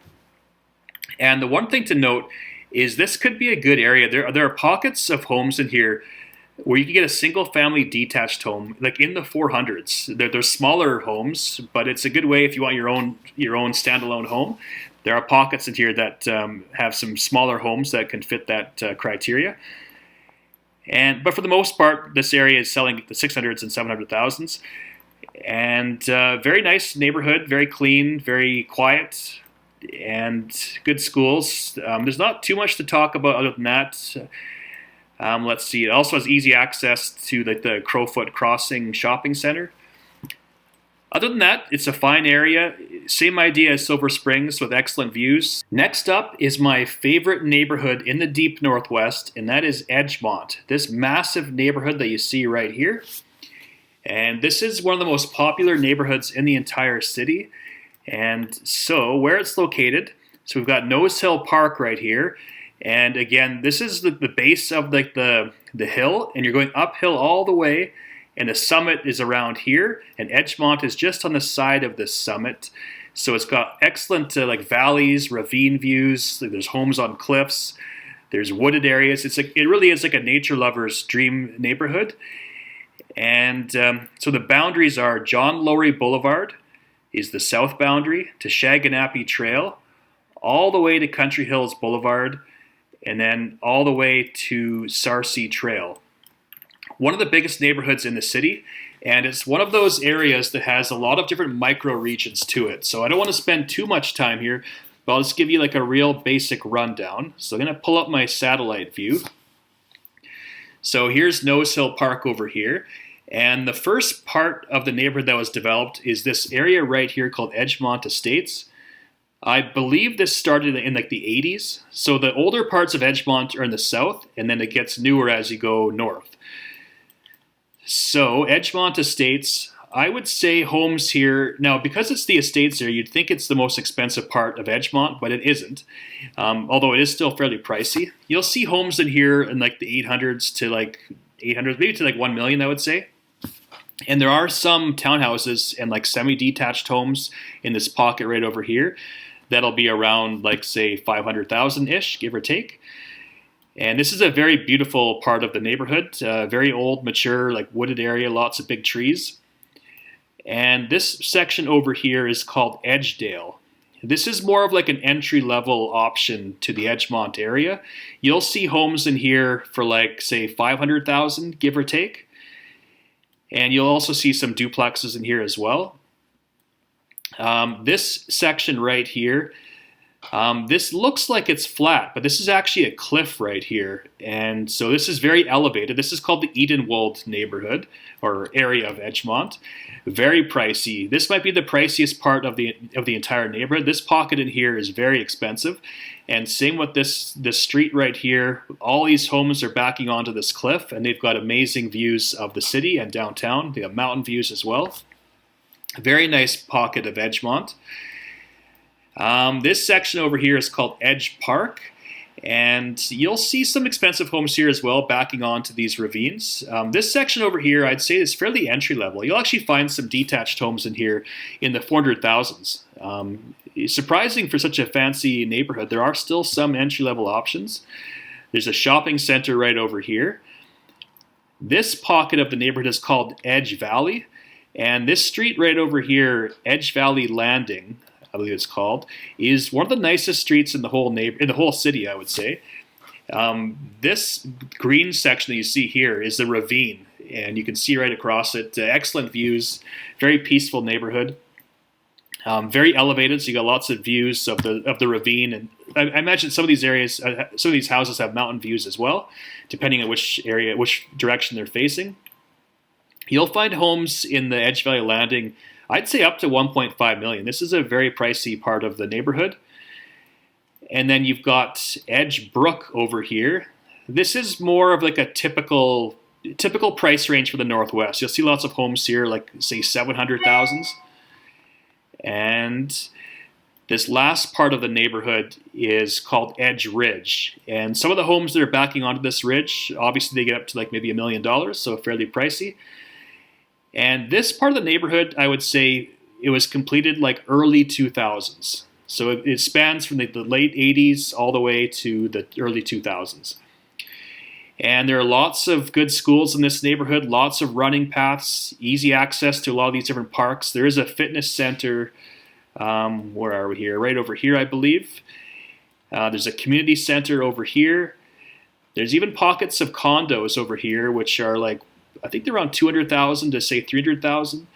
And the one thing to note is this could be a good area. There are pockets of homes in here where you can get a single-family detached home, like in the 400s. They're smaller homes, but it's a good way if you want your own standalone home. There are pockets in here that have some smaller homes that can fit that criteria. But for the most part, this area is selling the 600s and 700,000s. And very nice neighborhood, very clean, very quiet. and good schools. There's not too much to talk about other than that. Let's see. It also has easy access to the Crowfoot Crossing shopping center. Other than that, it's a fine area. Same idea as Silver Springs with excellent views. Next up is my favorite neighborhood in the deep northwest, and that is Edgemont. This massive neighborhood that you see right here. And this is one of the most popular neighborhoods in the entire city. And so where it's located, so we've got Nose Hill Park right here. And again, this is the base of the hill, and you're going uphill all the way. And the summit is around here, and Edgemont is just on the side of this summit. So it's got excellent like valleys, ravine views. There's homes on cliffs. There's wooded areas. It really is like a nature lover's dream neighborhood. And so the boundaries are John Lowry Boulevard is the south boundary to Shaganappy Trail, all the way to Country Hills Boulevard, and then all the way to Sarcee Trail. One of the biggest neighborhoods in the city, and it's one of those areas that has a lot of different micro regions to it. So I don't want to spend too much time here, but I'll just give you like a real basic rundown. So I'm going to pull up my satellite view. So here's Nose Hill Park over here, and the first part of the neighborhood that was developed is this area right here called Edgemont Estates. I believe this started in like the 80s. So the older parts of Edgemont are in the south, and then it gets newer as you go north. So Edgemont Estates, I would say homes here, now because it's the estates there, you'd think it's the most expensive part of Edgemont, but it isn't, although it is still fairly pricey. You'll see homes in here in like the 800s to like 800, maybe to like 1 million, I would say. And there are some townhouses and like semi-detached homes in this pocket right over here that'll be around like say 500,000-ish, give or take. And this is a very beautiful part of the neighborhood, very old, mature, like wooded area, lots of big trees. And this section over here is called Edgedale. This is more of like an entry-level option to the Edgemont area. You'll see homes in here for like, say, 500,000, give or take. And you'll also see some duplexes in here as well. This section right here, this looks like it's flat, but this is actually a cliff right here. And so this is very elevated. This is called the Edenwold neighborhood or area of Edgemont. Very pricey. This might be the priciest part of the entire neighborhood. This pocket in here is very expensive. And same with this street right here. All these homes are backing onto this cliff, and they've got amazing views of the city and downtown. They have mountain views as well. Very nice pocket of Edgemont. This section over here is called Edge Park, and you'll see some expensive homes here as well backing onto these ravines. This section over here, I'd say, is fairly entry level. You'll actually find some detached homes in here in the 400,000s. Surprising for such a fancy neighborhood, there are still some entry level options. There's a shopping center right over here. This pocket of the neighborhood is called Edge Valley, and this street right over here, Edge Valley Landing, I believe it's called, is one of the nicest streets in the whole city, I would say. This green section that you see here is the ravine, and you can see right across it. Excellent views, very peaceful neighborhood, very elevated, so you got lots of views of the ravine. And I imagine some of these areas, some of these houses have mountain views as well, depending on which direction they're facing. You'll find homes in the Edge Valley Landing, I'd say up to 1.5 million. This is a very pricey part of the neighborhood. And then you've got Edge Brook over here. This is more of like a typical price range for the Northwest. You'll see lots of homes here, like say 700,000s. And this last part of the neighborhood is called Edge Ridge. And some of the homes that are backing onto this ridge, obviously they get up to like maybe $1 million, so fairly pricey. And this part of the neighborhood, I would say, it was completed like early 2000s. So it spans from the late 80s all the way to the early 2000s. And there are lots of good schools in this neighborhood, lots of running paths, easy access to a lot of these different parks. There is a fitness center, where are we here? Right over here, I believe. There's a community center over here. There's even pockets of condos over here, which are like, I think they're around 200,000 to say 300,000.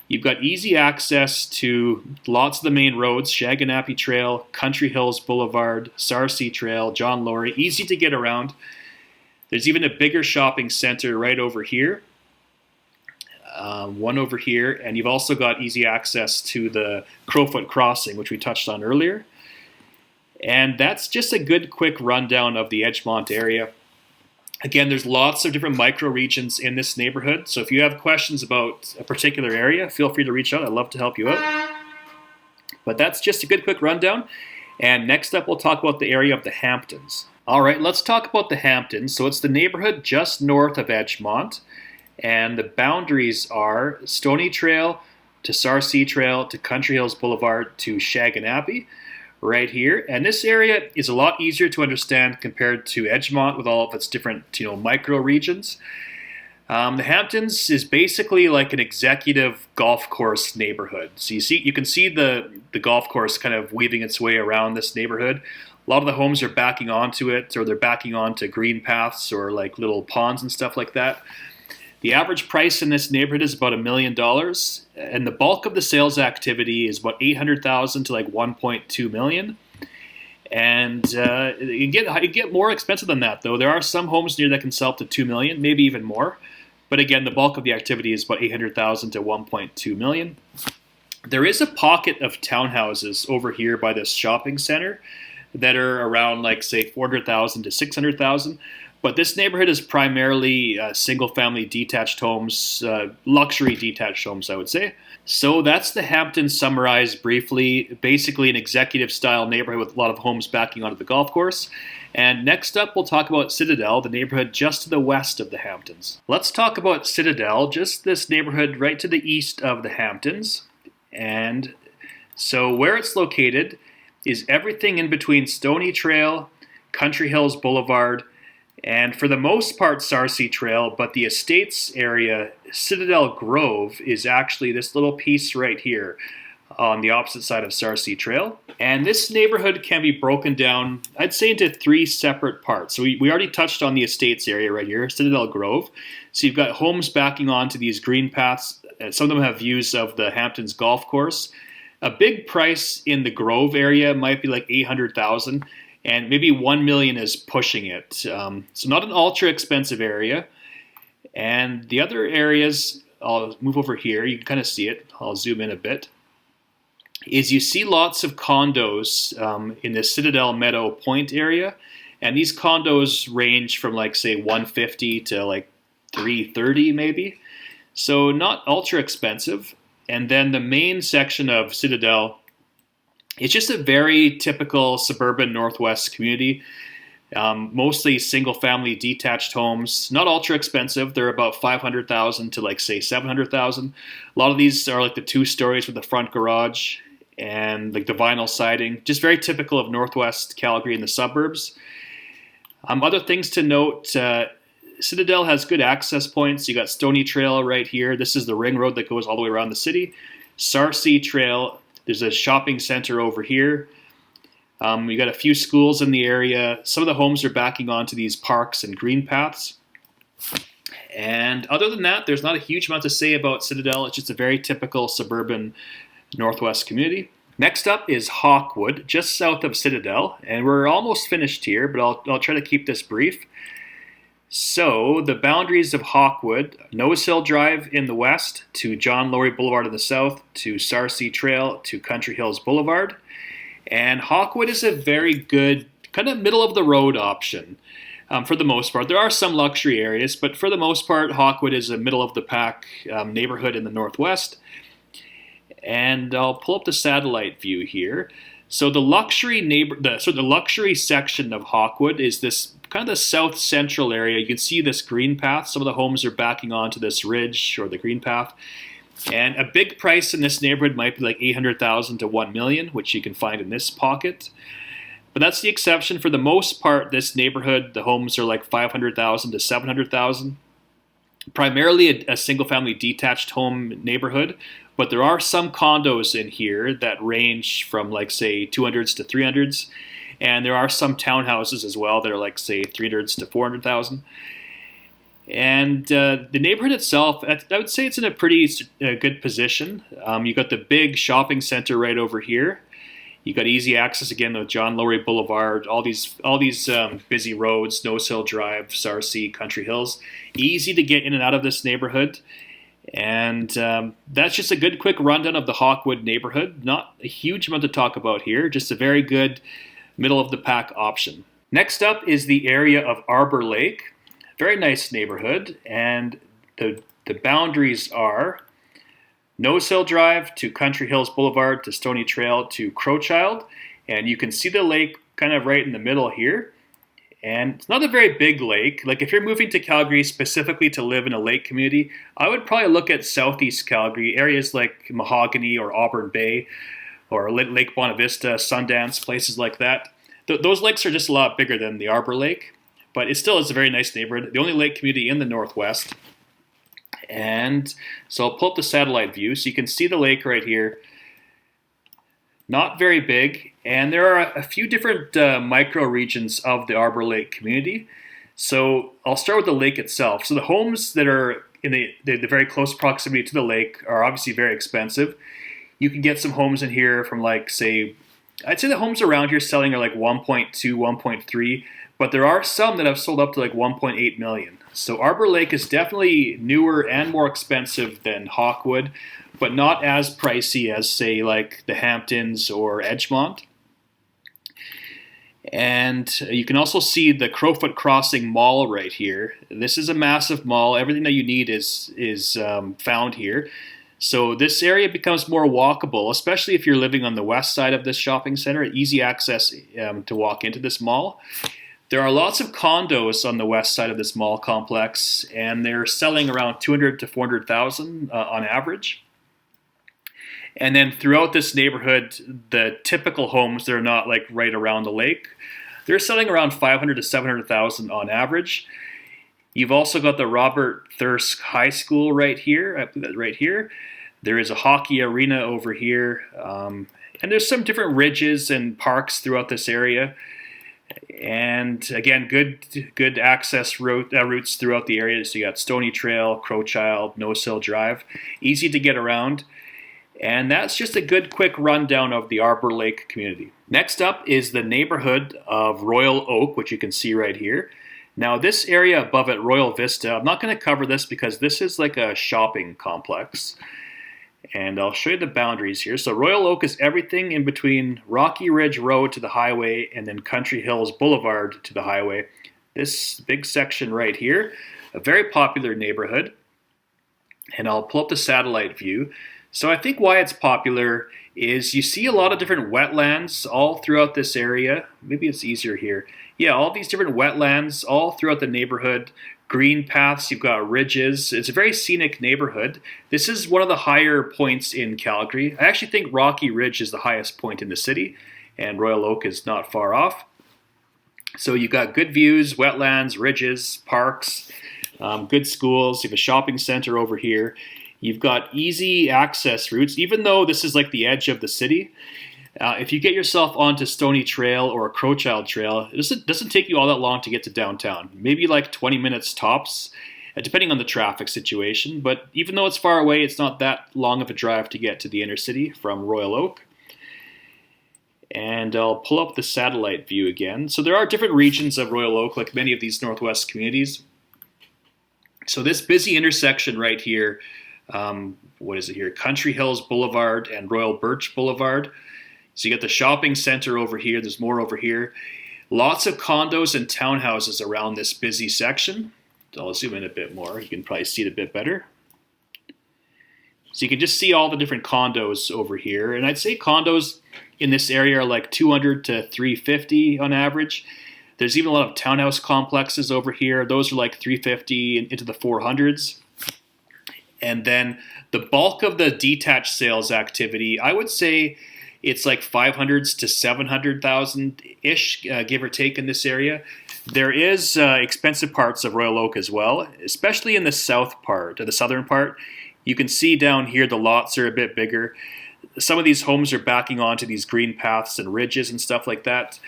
You've got easy access to lots of the main roads, Shaganappi Trail, Country Hills Boulevard, Sarcee Trail, John Laurie, easy to get around. There's even a bigger shopping center right over here, one over here, and you've also got easy access to the Crowfoot Crossing, which we touched on earlier. And that's just a good quick rundown of the Edgemont area. Again, there's lots of different micro-regions in this neighborhood, so if you have questions about a particular area, feel free to reach out. I'd love to help you out. But that's just a good quick rundown. And next up, we'll talk about the area of the Hamptons. All right, let's talk about the Hamptons. So it's the neighborhood just north of Edgemont, and the boundaries are Stony Trail to Sarcee Trail to Country Hills Boulevard to Shaganappi, right here. And this area is a lot easier to understand compared to Edgemont with all of its different, micro regions. The Hamptons is basically like an executive golf course neighborhood. So you can see the golf course kind of weaving its way around this neighborhood. A lot of the homes are backing onto it, or they're backing onto green paths or like little ponds and stuff like that. The average price in this neighborhood is about $1 million, and the bulk of the sales activity is about $800,000 to like $1.2 million. And you get more expensive than that, though. There are some homes near that can sell up to $2 million, maybe even more. But again, the bulk of the activity is about $800,000 to $1.2 million. There is a pocket of townhouses over here by this shopping center that are around, like, say, $400,000 to $600,000. But this neighborhood is primarily single-family detached homes, luxury detached homes, I would say. So that's the Hamptons summarized briefly. Basically an executive-style neighborhood with a lot of homes backing onto the golf course. And next up, we'll talk about Citadel, the neighborhood just to the west of the Hamptons. Let's talk about Citadel, just this neighborhood right to the east of the Hamptons. And so where it's located is everything in between Stony Trail, Country Hills Boulevard, and for the most part Sarcee Trail, but the estates area, Citadel Grove, is actually this little piece right here on the opposite side of Sarcee Trail. And this neighborhood can be broken down, I'd say, into 3 separate parts. So we already touched on the estates area right here, Citadel Grove. So you've got homes backing onto these green paths. Some of them have views of the Hamptons golf course. A big price in the Grove area might be like $800,000. And maybe $1 million is pushing it. So not an ultra expensive area. And the other areas, I'll move over here, you can kind of see it, I'll zoom in a bit, is you see lots of condos in the Citadel Meadow Point area. And these condos range from like, say, $150 to like $330 maybe. So not ultra expensive. And then the main section of Citadel, it's just a very typical suburban Northwest community, mostly single-family detached homes, not ultra expensive. They're about $500,000 to like, say, $700,000. A lot of these are like the 2 stories with the front garage and like the vinyl siding, just very typical of Northwest Calgary in the suburbs. Other things to note, Citadel has good access points. You got Stony Trail right here. This is the ring road that goes all the way around the city. Sarcee Trail. There's a shopping center over here. We got a few schools in the area. Some of the homes are backing onto these parks and green paths. And other than that, there's not a huge amount to say about Citadel. It's just a very typical suburban Northwest community. Next up is Hawkwood, just south of Citadel. And we're almost finished here, but I'll try to keep this brief. So the boundaries of Hawkwood, Nose Hill Drive in the west to John Laurie Boulevard in the south to Sarcee Trail to Country Hills Boulevard. And Hawkwood is a very good kind of middle of the road option for the most part. There are some luxury areas, but for the most part, Hawkwood is a middle of the pack neighborhood in the northwest. And I'll pull up the satellite view here. So the luxury the luxury section of Hawkwood is this kind of the south central area. You can see this green path. Some of the homes are backing onto this ridge or the green path. And a big price in this neighborhood might be like $800,000 to $1 million, which you can find in this pocket. But that's the exception. For the most part, this neighborhood, the homes are like $500,000 to $700,000. Primarily a single-family detached home neighborhood, but there are some condos in here that range from like, say, 200s to 300s. And there are some townhouses as well that are like, say, 300s to 400,000. And the neighborhood itself, I would say it's in a pretty good position. You've got the big shopping center right over here. You got easy access again with John Lowry Boulevard, all these busy roads, Nose Hill Drive, Sarcee, Country Hills. Easy to get in and out of this neighborhood. And that's just a good quick rundown of the Hawkwood neighborhood. Not a huge amount to talk about here, just a very good middle of the pack option. Next up is the area of Arbour Lake. Very nice neighborhood, and the boundaries are Nose Hill Drive to Country Hills Boulevard to Stony Trail to Crowchild, and you can see the lake kind of right in the middle here. And it's not a very big lake. Like if you're moving to Calgary specifically to live in a lake community, I would probably look at Southeast Calgary, areas like Mahogany or Auburn Bay or Lake Bonavista, Sundance, places like that. Those lakes are just a lot bigger than the Arbour Lake, but it still is a very nice neighborhood. The only lake community in the Northwest. And so I'll pull up the satellite view so you can see the lake right here. Not very big, and there are a few different micro regions of the Arbour Lake community. So I'll start with the lake itself. So the homes that are in the very close proximity to the lake are obviously very expensive. You can get some homes in here from like, say, I'd say the homes around here selling are like 1.2, 1.3, but there are some that have sold up to like 1.8 million. So Arbour Lake is definitely newer and more expensive than Hawkwood, but not as pricey as, say, like the Hamptons or Edgemont. And you can also see the Crowfoot Crossing Mall right here. This is a massive mall. Everything that you need is found here. So this area becomes more walkable, especially if you're living on the west side of this shopping center. Easy access to walk into this mall. There are lots of condos on the west side of this mall complex, and they're selling around 200 to 400,000 on average. And then throughout this neighborhood, the typical homes that are not like right around the lake, they're selling around 500 to 700,000 on average. You've also got the Robert Thirsk High School right here. I believe that's right here. There is a hockey arena over here, and there's some different ridges and parks throughout this area. And again, good access routes throughout the area. So you got Stony Trail, Crowchild, Nose Hill Drive, easy to get around. And that's just a good quick rundown of the Arbour Lake community. Next up is the neighborhood of Royal Oak, which you can see right here. Now this area above it, Royal Vista, I'm not going to cover this because this is like a shopping complex. And I'll show you the boundaries here. So Royal Oak is everything in between Rocky Ridge Road to the highway and then Country Hills Boulevard to the highway. This big section right here, a very popular neighborhood. And I'll pull up the satellite view. So I think why it's popular is you see a lot of different wetlands all throughout this area. Maybe it's easier here. Yeah, all these different wetlands all throughout the neighborhood. Green paths, you've got ridges. It's a very scenic neighborhood. This is one of the higher points in Calgary. I actually think Rocky Ridge is the highest point in the city, and Royal Oak is not far off. So you've got good views, wetlands, ridges, parks, good schools. You have a shopping center over here. You've got easy access routes, even though this is like the edge of the city. If you get yourself onto Stony Trail or Crowchild Trail, it doesn't take you all that long to get to downtown. Maybe like 20 minutes tops, depending on the traffic situation. But even though it's far away, it's not that long of a drive to get to the inner city from Royal Oak. And I'll pull up the satellite view again. So there are different regions of Royal Oak, like many of these Northwest communities. So this busy intersection right here, what is it here? Country Hills Boulevard and Royal Birch Boulevard. So you got the shopping center over here. There's more over here. Lots of condos and townhouses around this busy section. I'll zoom in a bit more. You can probably see it a bit better. So you can just see all the different condos over here. And I'd say condos in this area are like 200 to 350 on average. There's even a lot of townhouse complexes over here. Those are like 350 into the 400s. And then the bulk of the detached sales activity, I would say it's like 500s to 700,000-ish, give or take, in this area. There is expensive parts of Royal Oak as well, especially in the south part, or the southern part. You can see down here the lots are a bit bigger. Some of these homes are backing onto these green paths and ridges and stuff like that.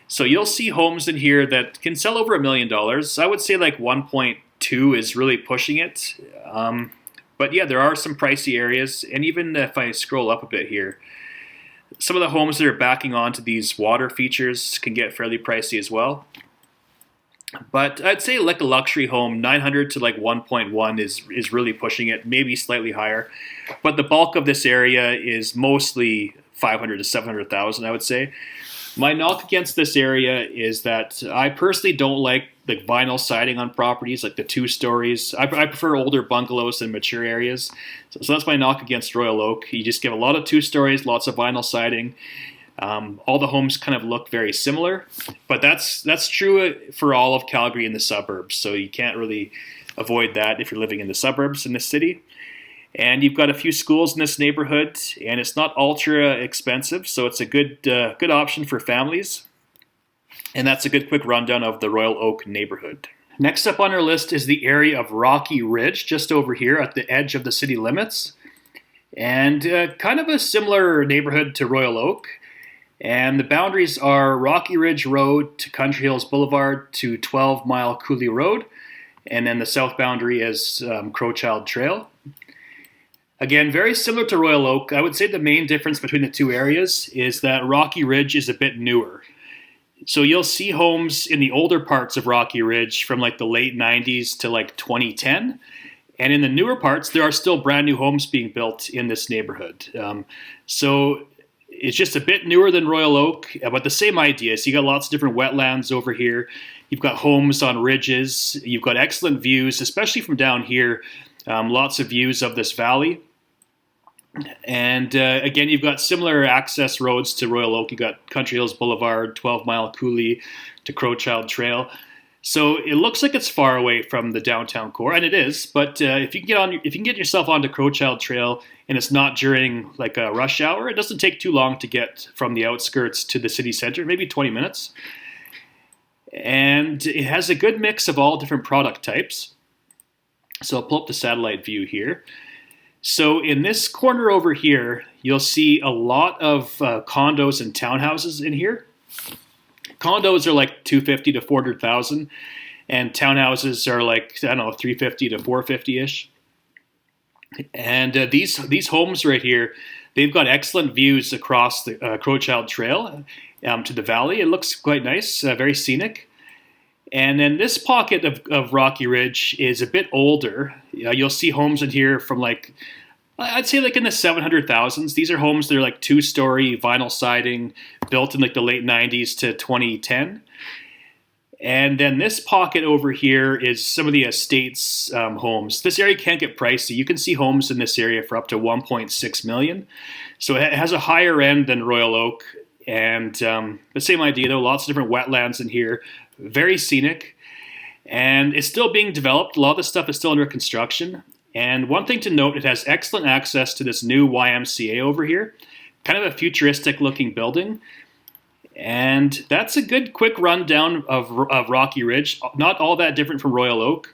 So you'll see homes in here that can sell over $1 million. I would say like 1.2 2 is really pushing it. But yeah, there are some pricey areas, and even if I scroll up a bit here, some of the homes that are backing onto these water features can get fairly pricey as well. But I'd say like a luxury home, 900 to like 1.1 is really pushing it, maybe slightly higher. But the bulk of this area is mostly 500 to 700,000, I would say. My knock against this area is that I personally don't like the vinyl siding on properties, like the 2 stories. I prefer older bungalows than mature areas. So that's my knock against Royal Oak. You just give a lot of 2 stories, lots of vinyl siding. All the homes kind of look very similar, but that's true for all of Calgary and the suburbs. So you can't really avoid that if you're living in the suburbs in the city. And you've got a few schools in this neighborhood, and it's not ultra expensive, so it's a good option for families. And that's a good quick rundown of the Royal Oak neighborhood. Next up on our list is the area of Rocky Ridge, just over here at the edge of the city limits. And kind of a similar neighborhood to Royal Oak. And the boundaries are Rocky Ridge Road to Country Hills Boulevard to 12 Mile Coulee Road. And then the south boundary is Crowchild Trail. Again, very similar to Royal Oak. I would say the main difference between the 2 areas is that Rocky Ridge is a bit newer. So you'll see homes in the older parts of Rocky Ridge from like the late 90s to like 2010. And in the newer parts, there are still brand new homes being built in this neighborhood. So it's just a bit newer than Royal Oak, but the same idea. So you got lots of different wetlands over here. You've got homes on ridges. You've got excellent views, especially from down here. Lots of views of this valley. And again, you've got similar access roads to Royal Oak. You've got Country Hills Boulevard, 12 Mile Coulee to Crowchild Trail. So it looks like it's far away from the downtown core, and it is. But if you can get yourself onto Crowchild Trail, and it's not during like a rush hour, it doesn't take too long to get from the outskirts to the city center, maybe 20 minutes. And it has a good mix of all different product types. So I'll pull up the satellite view here. So in this corner over here, you'll see a lot of condos and townhouses in here. Condos are like 250 to 400,000, and townhouses are like, I don't know, 350 to 450-ish. And these homes right here, they've got excellent views across the Crowchild Trail to the valley. It looks quite nice, very scenic. And then this pocket of Rocky Ridge is a bit older. You'll see homes in here from like, I'd say like in the 700,000s. These are homes that are like 2-story vinyl siding, built in like the late 90s to 2010. And then this pocket over here is some of the estates homes. This area can get pricey. You can see homes in this area for up to 1.6 million. So it has a higher end than Royal Oak. And the same idea though, lots of different wetlands in here. Very scenic, and it's still being developed. A lot of this stuff is still under construction. And one thing to note, it has excellent access to this new YMCA over here, kind of a futuristic looking building. And that's a good quick rundown of Rocky Ridge, not all that different from Royal Oak.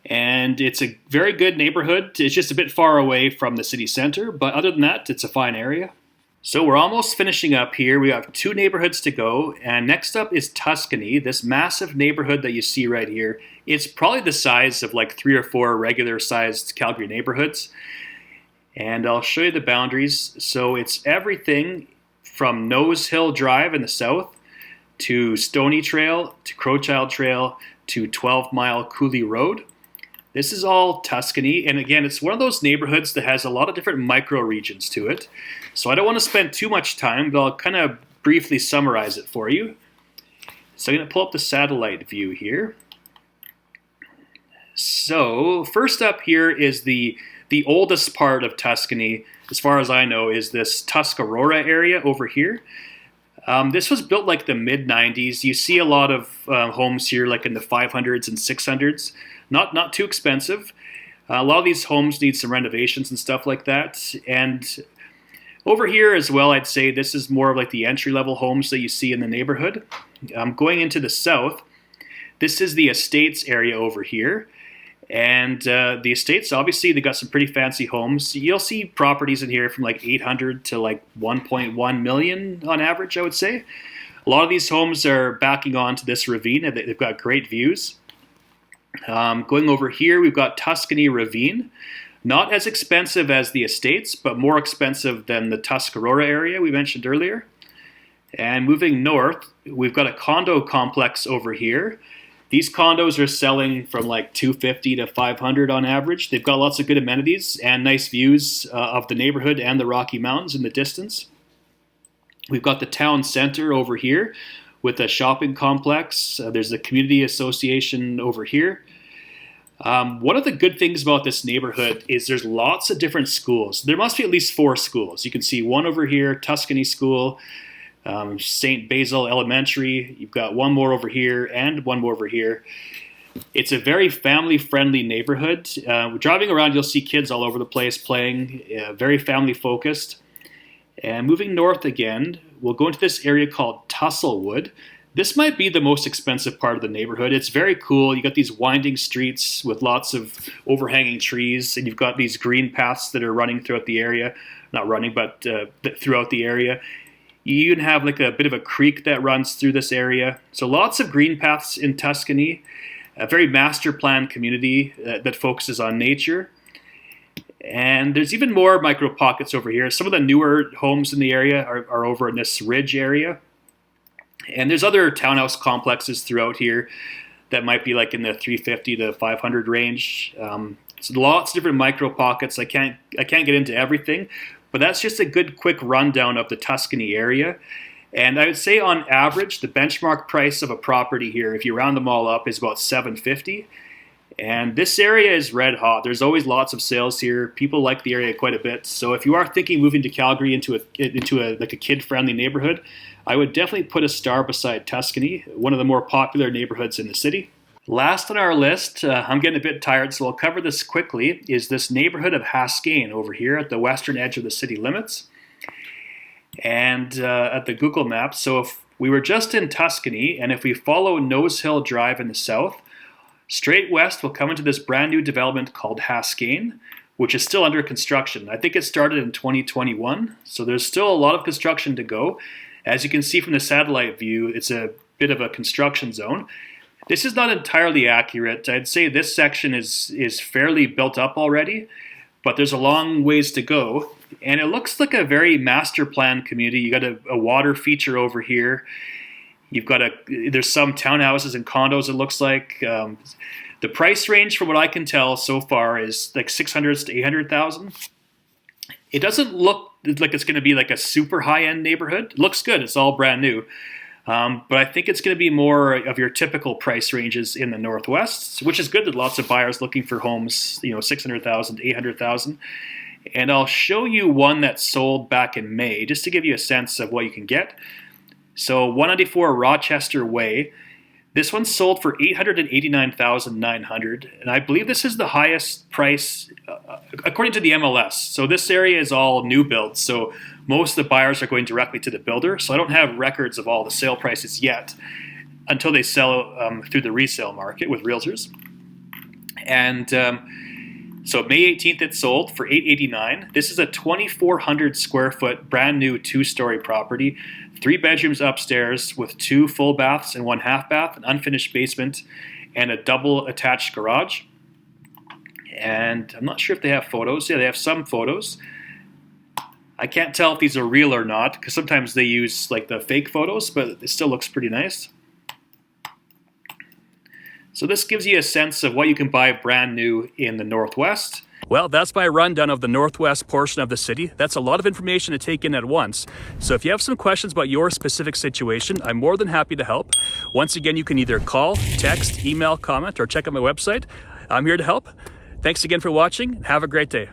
And it's a very good neighborhood. It's just a bit far away from the city center, but other than that, it's a fine area. So we're almost finishing up here. We have 2 neighborhoods to go, and next up is Tuscany, this massive neighborhood that you see right here. It's probably the size of like 3 or 4 regular-sized Calgary neighborhoods. And I'll show you the boundaries. So it's everything from Nose Hill Drive in the south to Stony Trail to Crowchild Trail to 12 Mile Coulee Road. This is all Tuscany, and again, it's one of those neighborhoods that has a lot of different micro-regions to it. So I don't want to spend too much time, but I'll kind of briefly summarize it for you. So I'm going to pull up the satellite view here. So first up here is the oldest part of Tuscany, as far as I know, is this Tuscarora area over here. This was built like the mid-90s. You see a lot of homes here like in the 500s and 600s. Not too expensive. A lot of these homes need some renovations and stuff like that. And over here as well, I'd say this is more of like the entry-level homes that you see in the neighborhood. Going into the south, this is the estates area over here. And the estates, obviously, they got some pretty fancy homes. You'll see properties in here from like 800 to like 1.1 million on average, I would say. A lot of these homes are backing onto this ravine, and they've got great views. Going over here, we've got Tuscany Ravine. Not as expensive as the estates, but more expensive than the Tuscarora area we mentioned earlier. And moving north, we've got a condo complex over here. These condos are selling from like $250 to $500 on average. They've got lots of good amenities and nice views of the neighborhood and the Rocky Mountains in the distance. We've got the town center over here with a shopping complex. There's a community association over here. One of the good things about this neighborhood is there's lots of different schools. There must be at least 4 schools. You can see one over here, Tuscany School, St. Basil Elementary. You've got one more over here and one more over here. It's a very family-friendly neighborhood. Driving around, you'll see kids all over the place playing, very family-focused. And moving north again, we'll go into this area called Tuscalwood. This might be the most expensive part of the neighborhood. It's very cool. You got these winding streets with lots of overhanging trees, and you've got these green paths that are running throughout the area. Not running, but throughout the area. You even have like a bit of a creek that runs through this area. So lots of green paths in Tuscany. A very master planned community that focuses on nature. And there's even more micro pockets over here. Some of the newer homes in the area are over in this ridge area. And there's other townhouse complexes throughout here that might be like in the 350 to 500 range. So lots of different micro pockets. I can't get into everything, but that's just a good quick rundown of the Tuscany area. And I would say on average, the benchmark price of a property here, if you round them all up, is about $750. And this area is red hot. There's always lots of sales here. People like the area quite a bit. So if you are thinking moving to Calgary into a kid-friendly neighborhood, I would definitely put a star beside Tuscany, one of the more popular neighborhoods in the city. Last on our list, I'm getting a bit tired, so I'll cover this quickly, is this neighborhood of Haskayne over here at the western edge of the city limits. And at the Google Maps, so if we were just in Tuscany, and if we follow Nose Hill Drive in the south, straight west we'll come into this brand new development called Haskayne, which is still under construction. I think it started in 2021, so there's still a lot of construction to go. As you can see from the satellite view, it's a bit of a construction zone. This is not entirely accurate. I'd say this section is fairly built up already, but there's a long ways to go. And it looks like a very master planned community. You got a water feature over here. You've got there's some townhouses and condos, it looks like. The price range, from what I can tell so far, is like $600,000 to $800,000. It doesn't look like it's going to be like a super high-end neighborhood. It looks good. It's all brand new. But I think it's going to be more of your typical price ranges in the Northwest, which is good. There's lots of buyers looking for homes, $600,000 to $800,000. And I'll show you one that sold back in May, just to give you a sense of what you can get. So 194 Rochester Way. This one sold for $889,900, and I believe this is the highest price according to the MLS. So this area is all new builds, so most of the buyers are going directly to the builder. So I don't have records of all the sale prices yet until they sell through the resale market with realtors. And so May 18th it sold for $889,000. This is a 2,400 square foot brand new 2-story property. 3 bedrooms upstairs with 2 full baths and 1 half bath, an unfinished basement, and a double attached garage. And I'm not sure if they have photos. Yeah, they have some photos. I can't tell if these are real or not, because sometimes they use like the fake photos, but it still looks pretty nice. So this gives you a sense of what you can buy brand new in the Northwest. Well, that's my rundown of the Northwest portion of the city. That's a lot of information to take in at once. So if you have some questions about your specific situation, I'm more than happy to help. Once again, you can either call, text, email, comment, or check out my website. I'm here to help. Thanks again for watching. Have a great day.